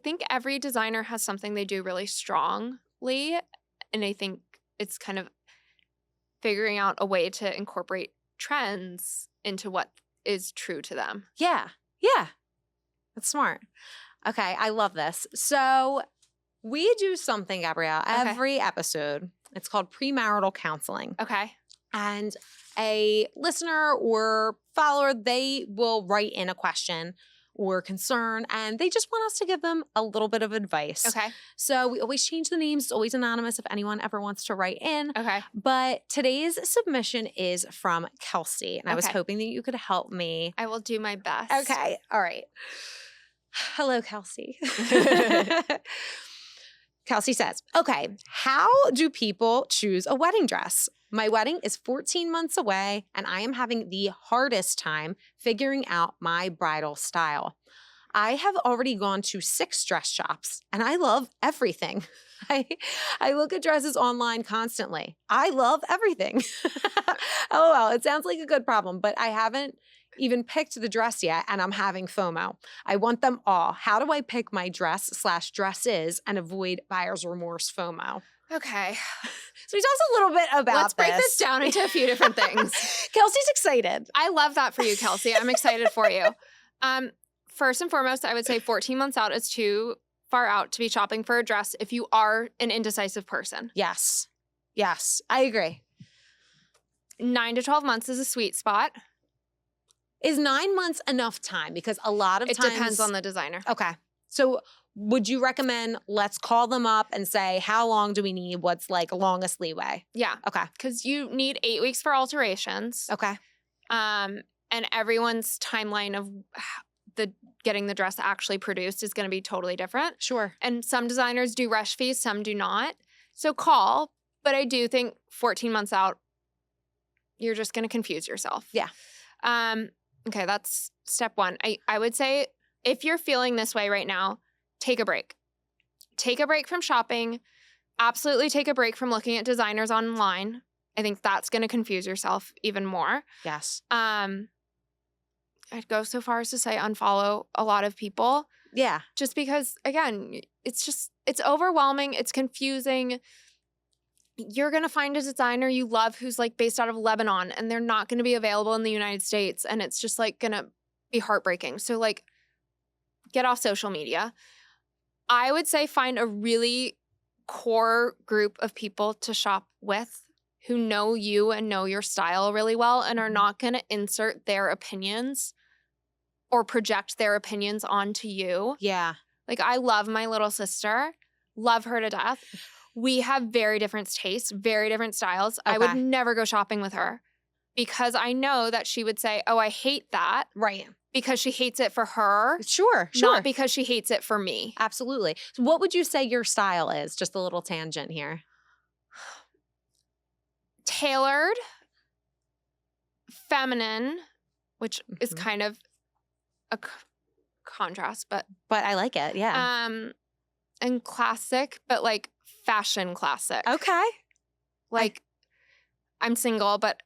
think every designer has something they do really strongly. And I think it's kind of figuring out a way to incorporate trends into what is true to them. Yeah. Yeah. That's smart. Okay. I love this. So we do something, Gabrielle, every episode. It's called premarital counseling. Okay. And a listener or follower, they will write in a question or concern, and they just want us to give them a little bit of advice. Okay. So we always change the names. It's always anonymous if anyone ever wants to write in. Okay. But today's submission is from Kelsey, and I was Okay. hoping that you could help me. I will do my best. Okay. All right. Hello, Kelsey. Kelsey says, okay, how do people choose a wedding dress? My wedding is 14 months away, and I am having the hardest time figuring out my bridal style. I have already gone to 6 dress shops, and I love everything. I look at dresses online constantly. I love everything. LOL, it sounds like a good problem, but I haven't even picked the dress yet, and I'm having FOMO. I want them all. How do I pick my dress/dresses and avoid buyer's remorse FOMO? Okay. So he talks a little bit about Let's break this down into a few different things. Kelsey's excited. I love that for you, Kelsey. I'm excited for you. First and foremost, I would say 14 months out is too far out to be shopping for a dress if you are an indecisive person. Yes. Yes, I agree. 9 to 12 months is a sweet spot. Is 9 months enough time? Because a lot of It times— depends on the designer. Okay. So would you recommend let's call them up and say, how long do we need? What's like longest leeway? Yeah. Okay. Because you need 8 weeks for alterations. Okay. And everyone's timeline of getting the dress actually produced is going to be totally different. Sure. And some designers do rush fees, some do not. So call, but I do think 14 months out, you're just going to confuse yourself. Yeah. Okay, that's step 1. I would say if you're feeling this way right now, take a break. Take a break from shopping. Absolutely take a break from looking at designers online. I think that's going to confuse yourself even more. Yes. I'd go so far as to say unfollow a lot of people. Yeah. Just because, again, it's overwhelming. It's confusing. you're going to find a designer you love who's like based out of Lebanon and they're not going to be available in the United States. And it's just like going to be heartbreaking. So like get off social media. I would say find a really core group of people to shop with who know you and know your style really well and are not going to insert their opinions or project their opinions onto you. Yeah. Like I love my little sister, love her to death. We have very different tastes, very different styles. I would never go shopping with her because I know that she would say, oh, I hate that. Right. Because she hates it for her. Sure. Not because she hates it for me. Absolutely. So what would you say your style is? Just a little tangent here. Tailored, feminine, which is kind of a contrast, but I like it. Yeah. And classic, but like fashion classic. Okay. Like I'm single, but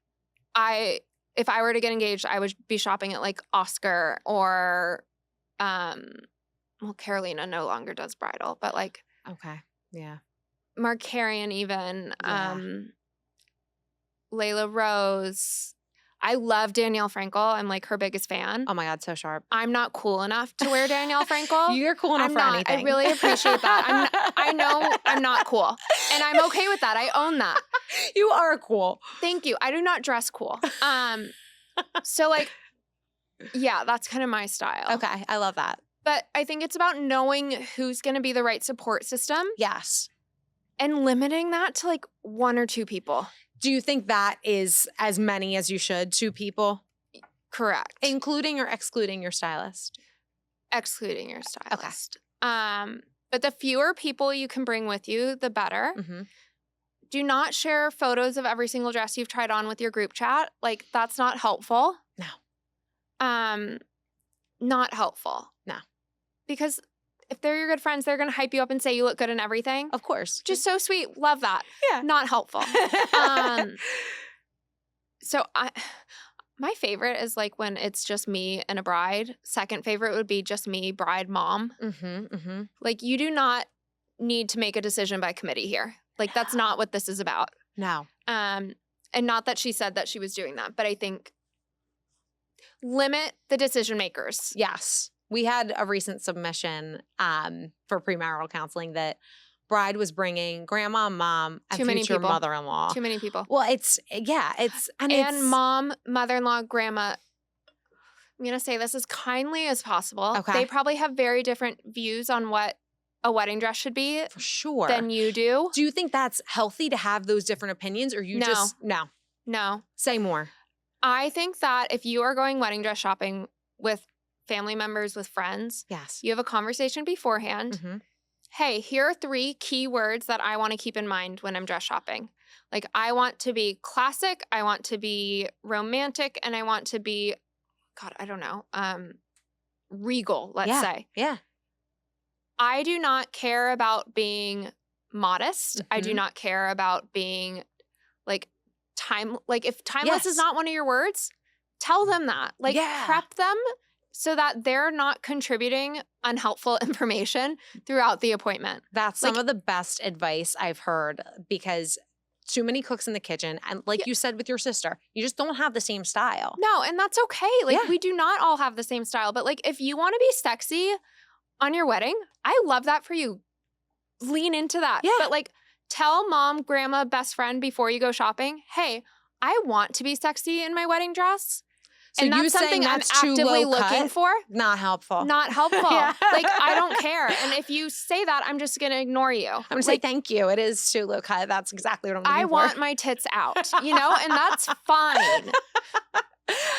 if I were to get engaged, I would be shopping at like Oscar or well, Carolina no longer does bridal, but like Yeah. Marcarian even. Yeah. Layla Rose. I love Danielle Frankel. I'm like her biggest fan. Oh my God, so sharp. I'm not cool enough to wear Danielle Frankel. You're cool enough for anything. I really appreciate that. I know I'm not cool. And I'm okay with that. I own that. You are cool. Thank you. I do not dress cool. So like, yeah, that's kind of my style. Okay. I love that. But I think it's about knowing who's going to be the right support system. Yes. And limiting that to like 1 or 2 people. Do you think that is as many as you should? 2 people? Correct. Including or excluding your stylist? Excluding your stylist. Okay. But the fewer people you can bring with you, the better. Mm-hmm. Do not share photos of every single dress you've tried on with your group chat. Like, that's not helpful. No. Not helpful. No. Because if they're your good friends, they're going to hype you up and say you look good in everything. Of course. Just so sweet. Love that. Yeah. Not helpful. So my favorite is like when it's just me and a bride. Second favorite would be just me, bride, mom. Mm-hmm, mm-hmm. Like you do not need to make a decision by committee here. Like that's not what this is about. No. And not that she said that she was doing that, but I think limit the decision makers. Yes. We had a recent submission for premarital counseling that bride was bringing grandma, mom, and future mother-in-law. Too many people. Well, it's mom, mother-in-law, grandma. I'm going to say this as kindly as possible. Okay. They probably have very different views on what a wedding dress should be for sure than you do. Do you think that's healthy to have those different opinions or you just No. Say more. I think that if you are going wedding dress shopping with family members, with friends, yes, you have a conversation beforehand. Mm-hmm. Hey, here are 3 key words that I want to keep in mind when I'm dress shopping. Like I want to be classic, I want to be romantic, and I want to be, God, I don't know, regal, let's say. Yeah. I do not care about being modest. Mm-hmm. I do not care about being like if timeless is not one of your words, tell them that. Like prep them so that they're not contributing unhelpful information throughout the appointment. That's some of the best advice I've heard because too many cooks in the kitchen. And like you said with your sister, you just don't have the same style. No, and that's okay. Like we do not all have the same style. But like if you want to be sexy on your wedding, I love that for you. Lean into that. Yeah. But like tell mom, grandma, best friend before you go shopping, hey, I want to be sexy in my wedding dress. So and that's something I'm actively looking for. Not helpful. Not helpful. Like, I don't care. And if you say that, I'm just going to ignore you. I'm going to say thank you. It is too low cut. That's exactly what I'm looking for. I want my tits out, you know? And that's fine.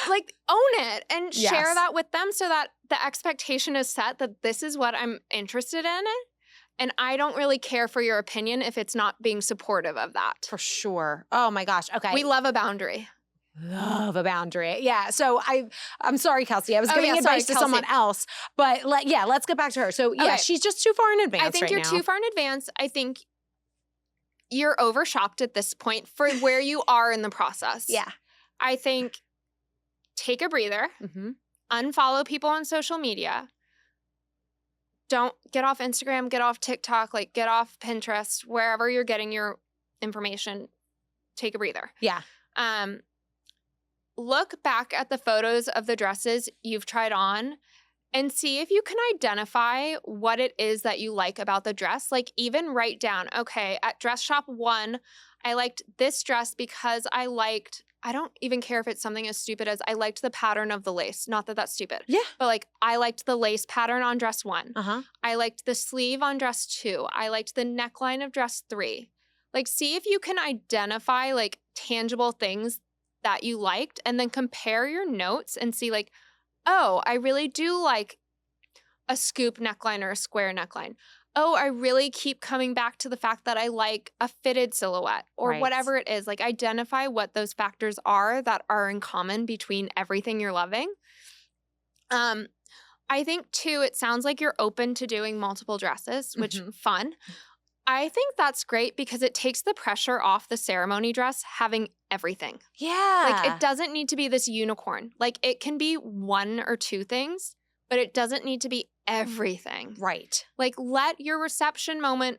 Like, own it and share that with them so that the expectation is set that this is what I'm interested in. And I don't really care for your opinion if it's not being supportive of that. For sure. Oh, my gosh. Okay. We love a boundary. Love a boundary. Yeah. So I'm sorry, Kelsey. I was giving advice to someone else, but let's get back to her. So she's just too far in advance. I think you're too far in advance. I think you're over shopped at this point for where you are in the process. Yeah. I think take a breather, unfollow people on social media. Don't get off Instagram, get off TikTok, like get off Pinterest, wherever you're getting your information, take a breather. Yeah. Look back at the photos of the dresses you've tried on and see if you can identify what it is that you like about the dress. Like even write down, okay, at dress shop 1, I liked this dress because I don't even care if it's something as stupid as I liked the pattern of the lace. Not that that's stupid. Yeah. But like I liked the lace pattern on dress 1. Uh-huh. I liked the sleeve on dress 2. I liked the neckline of dress 3. Like see if you can identify like tangible things that you liked and then compare your notes and see like, oh, I really do like a scoop neckline or a square neckline. Oh, I really keep coming back to the fact that I like a fitted silhouette or whatever it is. Like identify what those factors are that are in common between everything you're loving. I think too, it sounds like you're open to doing multiple dresses, which fun. I think that's great because it takes the pressure off the ceremony dress having everything. Yeah. Like it doesn't need to be this unicorn. Like it can be 1 or 2 things, but it doesn't need to be everything. Right. Like let your reception moment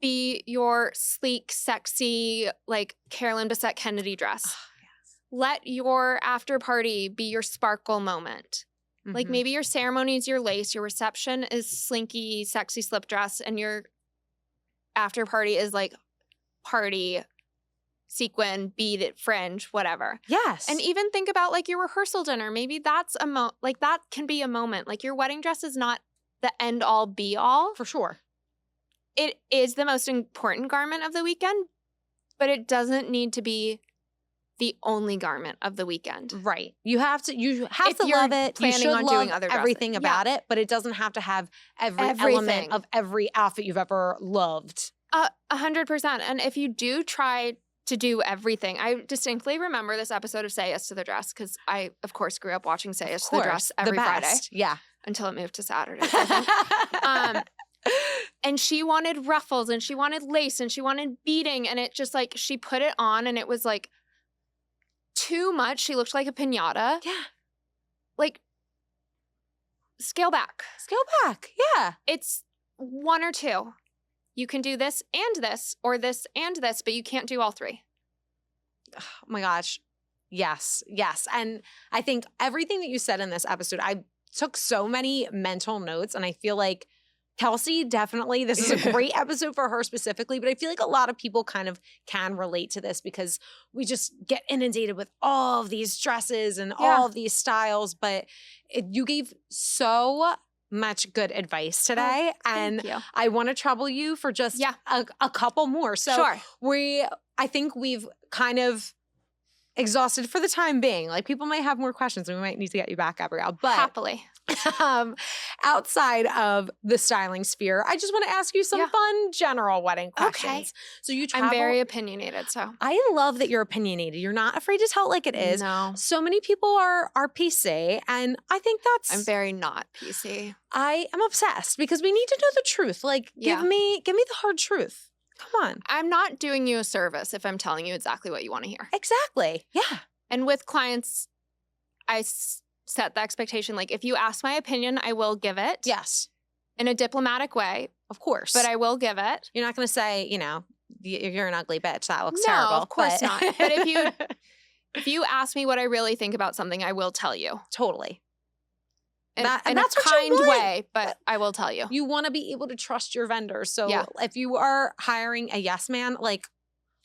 be your sleek, sexy, like Carolyn Bessette Kennedy dress. Oh, yes. Let your after party be your sparkle moment. Like maybe your ceremony is your lace, your reception is slinky, sexy slip dress, and your after party is like party, sequin, beaded, fringe, whatever. Yes. And even think about like your rehearsal dinner. Maybe that's like that can be a moment. Like your wedding dress is not the end all be all. For sure. It is the most important garment of the weekend, but it doesn't need to be the only garment of the weekend. Right. You have to If love you're it. planning You should on love doing other dresses. everything about it, but it doesn't have to have every element of every outfit you've ever loved. 100%. And if you do try to do everything, I distinctly remember this episode of Say Yes to the Dress because I, of course, grew up watching Say Yes to the Dress every Friday. Yeah. Until it moved to Saturday. And she wanted ruffles and she wanted lace and she wanted beading. And it just like, she put it on and it was like too much. She looked like a piñata. Yeah. Like, scale back. Scale back. Yeah. It's 1 or 2. You can do this and this, or this and this, but you can't do all 3. Oh my gosh. Yes. Yes. And I think everything that you said in this episode, I took so many mental notes, and I feel like Kelsey definitely, this is a great episode for her specifically, but I feel like a lot of people kind of can relate to this because we just get inundated with all of these dresses and all of these styles, but you gave so much good advice today. Thank you. I want to trouble you for just a couple more. So sure. I think we've kind of exhausted for the time being. Like people might have more questions and we might need to get you back, Gabrielle. But happily. Outside of the styling sphere, I just want to ask you some fun general wedding questions. Okay. So you travel. I'm very opinionated, so. I love that you're opinionated. You're not afraid to tell it like it is. No. So many people are PC, and I think that's. I'm very not PC. I am obsessed because we need to know the truth. Like, give me the hard truth. Come on. I'm not doing you a service if I'm telling you exactly what you want to hear. Exactly. Yeah. And with clients, I set the expectation, like if you ask my opinion, I will give it. Yes. In a diplomatic way. Of course. But I will give it. You're not going to say, you're an ugly bitch. That looks terrible. No, of course not. But if you ask me what I really think about something, I will tell you. Totally. In that's a kind way, but I will tell you. You want to be able to trust your vendors. So if you are hiring a yes man, like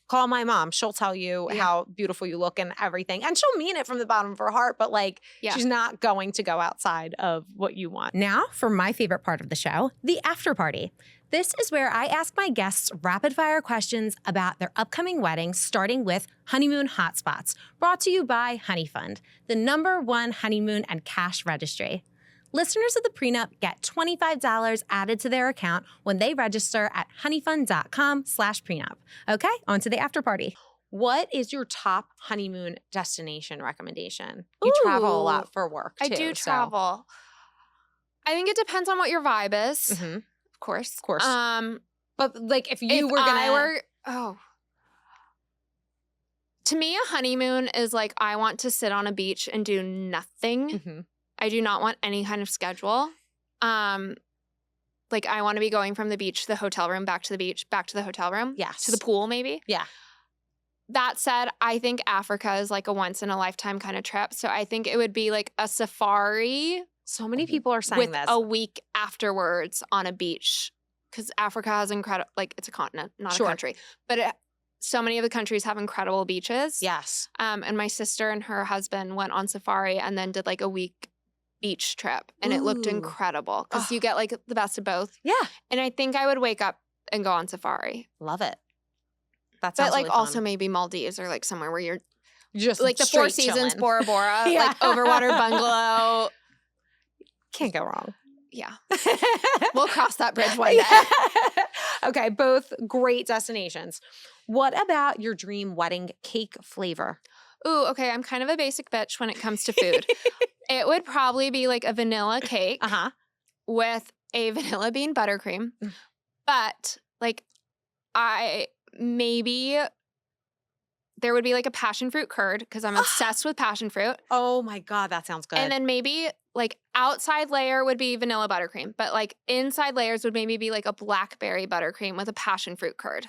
call my mom. She'll tell you how beautiful you look and everything. And she'll mean it from the bottom of her heart, but she's not going to go outside of what you want. Now for my favorite part of the show, the after party. This is where I ask my guests rapid fire questions about their upcoming wedding, starting with honeymoon hotspots, brought to you by Honey Fund, the #1 honeymoon and cash registry. Listeners of the Pre Nup get $25 added to their account when they register at honeyfund.com/prenup. Okay, on to the after party. What is your top honeymoon destination recommendation? You travel a lot for work, too. I do travel. I think it depends on what your vibe is. Mm-hmm. Of course. Of course. But if you were going to... To me, a honeymoon is like I want to sit on a beach and do nothing. Mm-hmm. I do not want any kind of schedule. Like, I want to be going from the beach to the hotel room, back to the beach, back to the hotel room. Yes. To the pool, maybe. Yeah. That said, I think Africa is like a once in a lifetime kind of trip. So I think it would be like a safari So many people are saying with this. a week afterwards on a beach. Because Africa has incredible, like, it's a continent, not a country. But so many of the countries have incredible beaches. Yes. And my sister and her husband went on safari and then did like a week beach trip. And it looked Ooh. incredible because you get like the best of both. Yeah. And I think I would wake up and go on safari. Love it. That sounds But like really fun. also maybe Maldives or like somewhere where you're just like the Four straight Seasons, chillin'. Bora Bora, Yeah. like overwater bungalow. Can't go wrong. Yeah. We'll cross that bridge one day. Yeah. Okay, both great destinations. What about your dream wedding cake flavor? Ooh, okay. I'm kind of a basic bitch when it comes to food. It would probably be like a vanilla cake with a vanilla bean buttercream. But like maybe there would be like a passion fruit curd because I'm obsessed with passion fruit. Oh my God, that sounds good. And then maybe like outside layer would be vanilla buttercream, but like inside layers would maybe be like a blackberry buttercream with a passion fruit curd.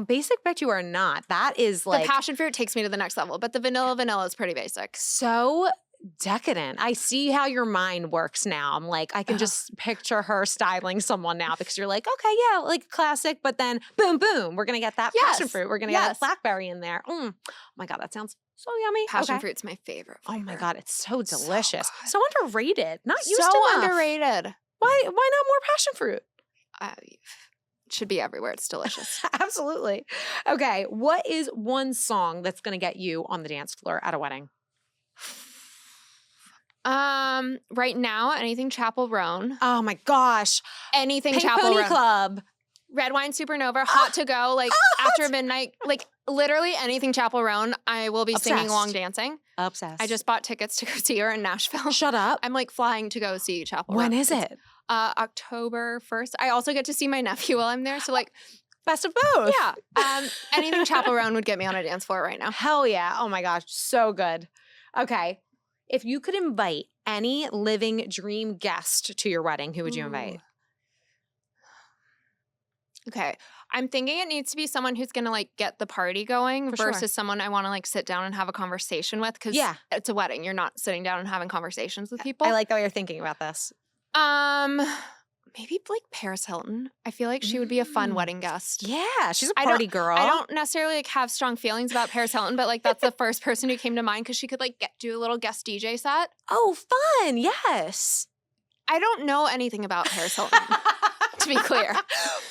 Basic bet you are not. That is like the passion fruit takes me to the next level, but the vanilla is pretty basic. so decadent. I see how your mind works now. I'm like, I can just picture her styling someone now because you're like, okay, yeah, like classic, but then boom, boom, we're going to get that passion fruit. We're going to get that blackberry in there. Oh my God, that sounds so yummy. Passion fruit's my favorite flavor. Oh my God, it's so delicious. So underrated. Not used so enough. underrated. Why not more passion fruit? It should be everywhere. It's delicious. Absolutely. Okay, what is one song that's going to get you on the dance floor at a wedding? Right now, anything Chapel Roan. Oh my gosh. Anything Pink Chapel Pony Roan. Club. Red Wine Supernova, Hot to Go, like after midnight, like literally anything Chapel Roan, I will be singing along dancing. Obsessed. I just bought tickets to go see her in Nashville. Shut up. I'm like flying to go see Chapel Roan. When is it? October 1st. I also get to see my nephew while I'm there. So like best of both. Yeah. Anything Chapel Roan would get me on a dance floor right now. Hell yeah. Oh my gosh. So good. Okay. If you could invite any living dream guest to your wedding, who would you invite? Okay. I'm thinking it needs to be someone who's going to like get the party going versus someone I want to like sit down and have a conversation with because it's a wedding. You're not sitting down and having conversations with people. I like the way you're thinking about this. Maybe like Paris Hilton. I feel like she would be a fun wedding guest. Yeah, she's a party girl. I don't necessarily like have strong feelings about Paris Hilton, but like that's the first person who came to mind because she could like do a little guest DJ set. Oh, fun. Yes. I don't know anything about Paris Hilton, to be clear.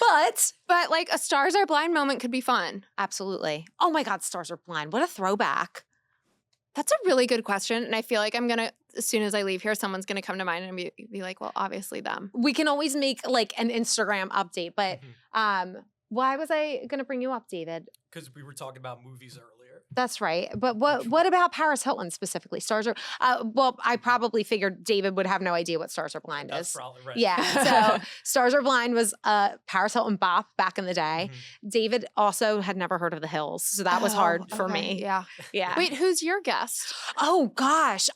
But like a Stars Are Blind moment could be fun. Absolutely. Oh my God, Stars Are Blind. What a throwback. That's a really good question. And I feel like as soon as I leave here, someone's going to come to mind and be like, well, obviously them. We can always make like an Instagram update, but why was I going to bring you up, David? Because we were talking about movies earlier. That's right. But what about Paris Hilton specifically? Stars Are, well, I probably figured David would have no idea what Stars Are Blind is. That's probably right. Yeah. So Stars Are Blind was a Paris Hilton bop back in the day. David also had never heard of The Hills. So that was hard for me. Yeah. Yeah. Wait, who's your guest? Oh gosh.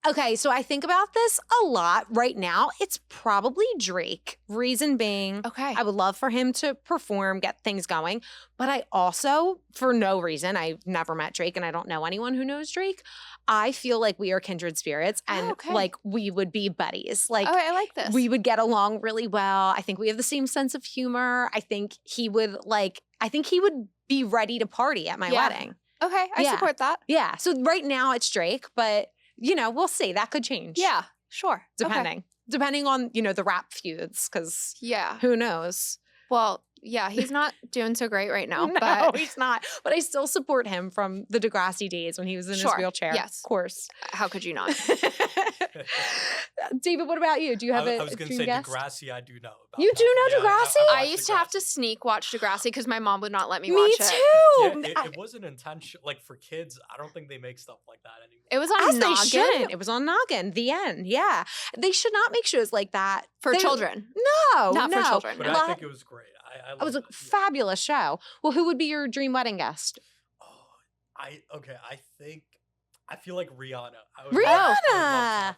Okay, so I think about this a lot right now. It's probably Drake. Reason being, I would love for him to perform, get things going. But I also, for no reason, I've never met Drake and I don't know anyone who knows Drake. I feel like we are kindred spirits and like we would be buddies. Like, I like this. We would get along really well. I think we have the same sense of humor. I think he would be ready to party at my wedding. Okay, I support that. Yeah. So right now it's Drake, but you know, we'll see. That could change. Yeah, sure. Depending on, you know, the rap feuds, because who knows? Well, yeah, he's not doing so great right now. No, but he's not. But I still support him from the Degrassi days when he was in his wheelchair. Yes. Of course. How could you not? David, what about you? Do you have I was going to say guest? Degrassi, I do know about. You do know Degrassi? I used to have to sneak watch Degrassi because my mom would not let me Me watch it. too. Yeah, it wasn't intentional. Like for kids, I don't think they make stuff like that anymore. It was on As Noggin. they shouldn't. It was on Noggin. The end. Yeah. They should not make shows like that. For children. No. Not for children. But I think it was great. It was a fabulous show. Well, who would be your dream wedding guest? I feel like Rihanna. Rihanna!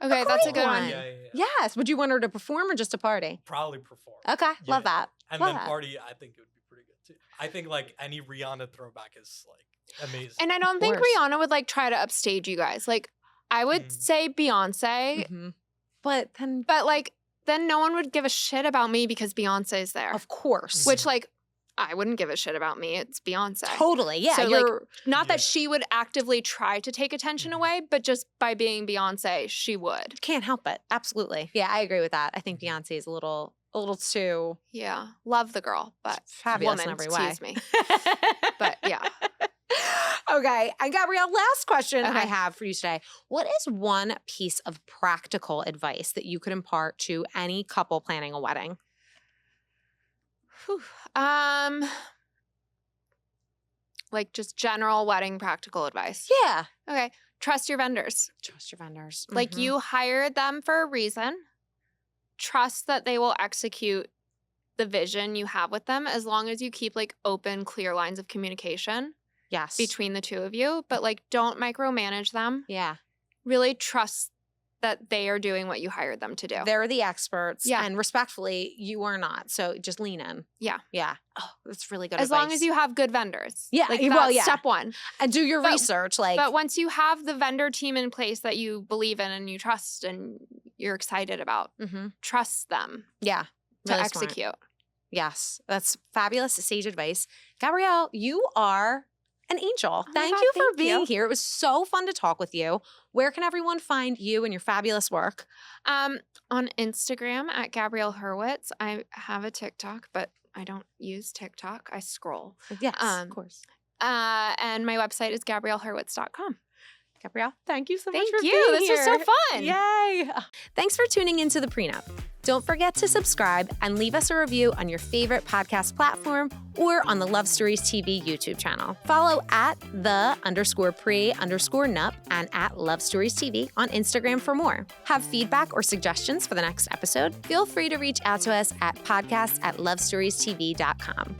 Okay, that's a great good one. one. Yeah. Yes. Would you want her to perform or just a party? Probably perform. Okay. Love Yeah. that. And Love then that. party, I think it would be pretty good too. I think like any Rihanna throwback is like amazing. And I don't think course. Rihanna would like try to upstage you guys. Like, I would say Beyonce, Mhm. But then, but like, then no one would give a shit about me because Beyonce's there. of course. Which, like, I wouldn't give a shit about me. It's Beyonce. Totally. Yeah. So, like, you're not Yeah. that she would actively try to take attention away, but just by being Beyonce, she would. can't help it. Absolutely. Yeah, I agree with that. I think Beyonce is a little too Yeah. Love the girl, but fabulous woman, in every way. excuse me. But yeah. Okay. And Gabrielle, last question I Okay. have for you today. What is one piece of practical advice that you could impart to any couple planning a wedding? Whew. Like just general wedding practical advice. Yeah. Okay. Trust your vendors. Trust your vendors. Like Mhm. you hired them for a reason. Trust that they will execute the vision you have with them as long as you keep like open, clear lines of communication Yes. between the two of you. But like don't micromanage them. Yeah. Really trust that they are doing what you hired them to do. They're the experts. Yeah. And respectfully, you are not. So just lean in. Yeah. Yeah. Oh, that's really good As advice. long as you have good vendors. Yeah, Like well, that's yeah. step one. And do your But- research. Like, But once you have the vendor team in place that you believe in and you trust and you're excited about, mhm. trust them Yeah. to Really smart. execute. Yes. That's fabulous sage advice. Gabrielle, you are an angel. my Thank God, you for thank being you. here. It was so fun to talk with you. Where can everyone find you and your fabulous work? On Instagram at Gabrielle Hurwitz. I have a TikTok, but I don't use TikTok. I scroll. Yes, Um, of course. And my website is GabrielleHurwitz.com. Gabrielle, thank you so much Thank for you. being This here. was so fun. Yay. Thanks for tuning into the Pre Nup. Don't forget to subscribe and leave us a review on your favorite podcast platform or on the Love Stories TV YouTube channel. Follow at _pre_nup and at Love Stories TV on Instagram for more. Have feedback or suggestions for the next episode? Feel free to reach out to us at podcast@lovestoriestv.com.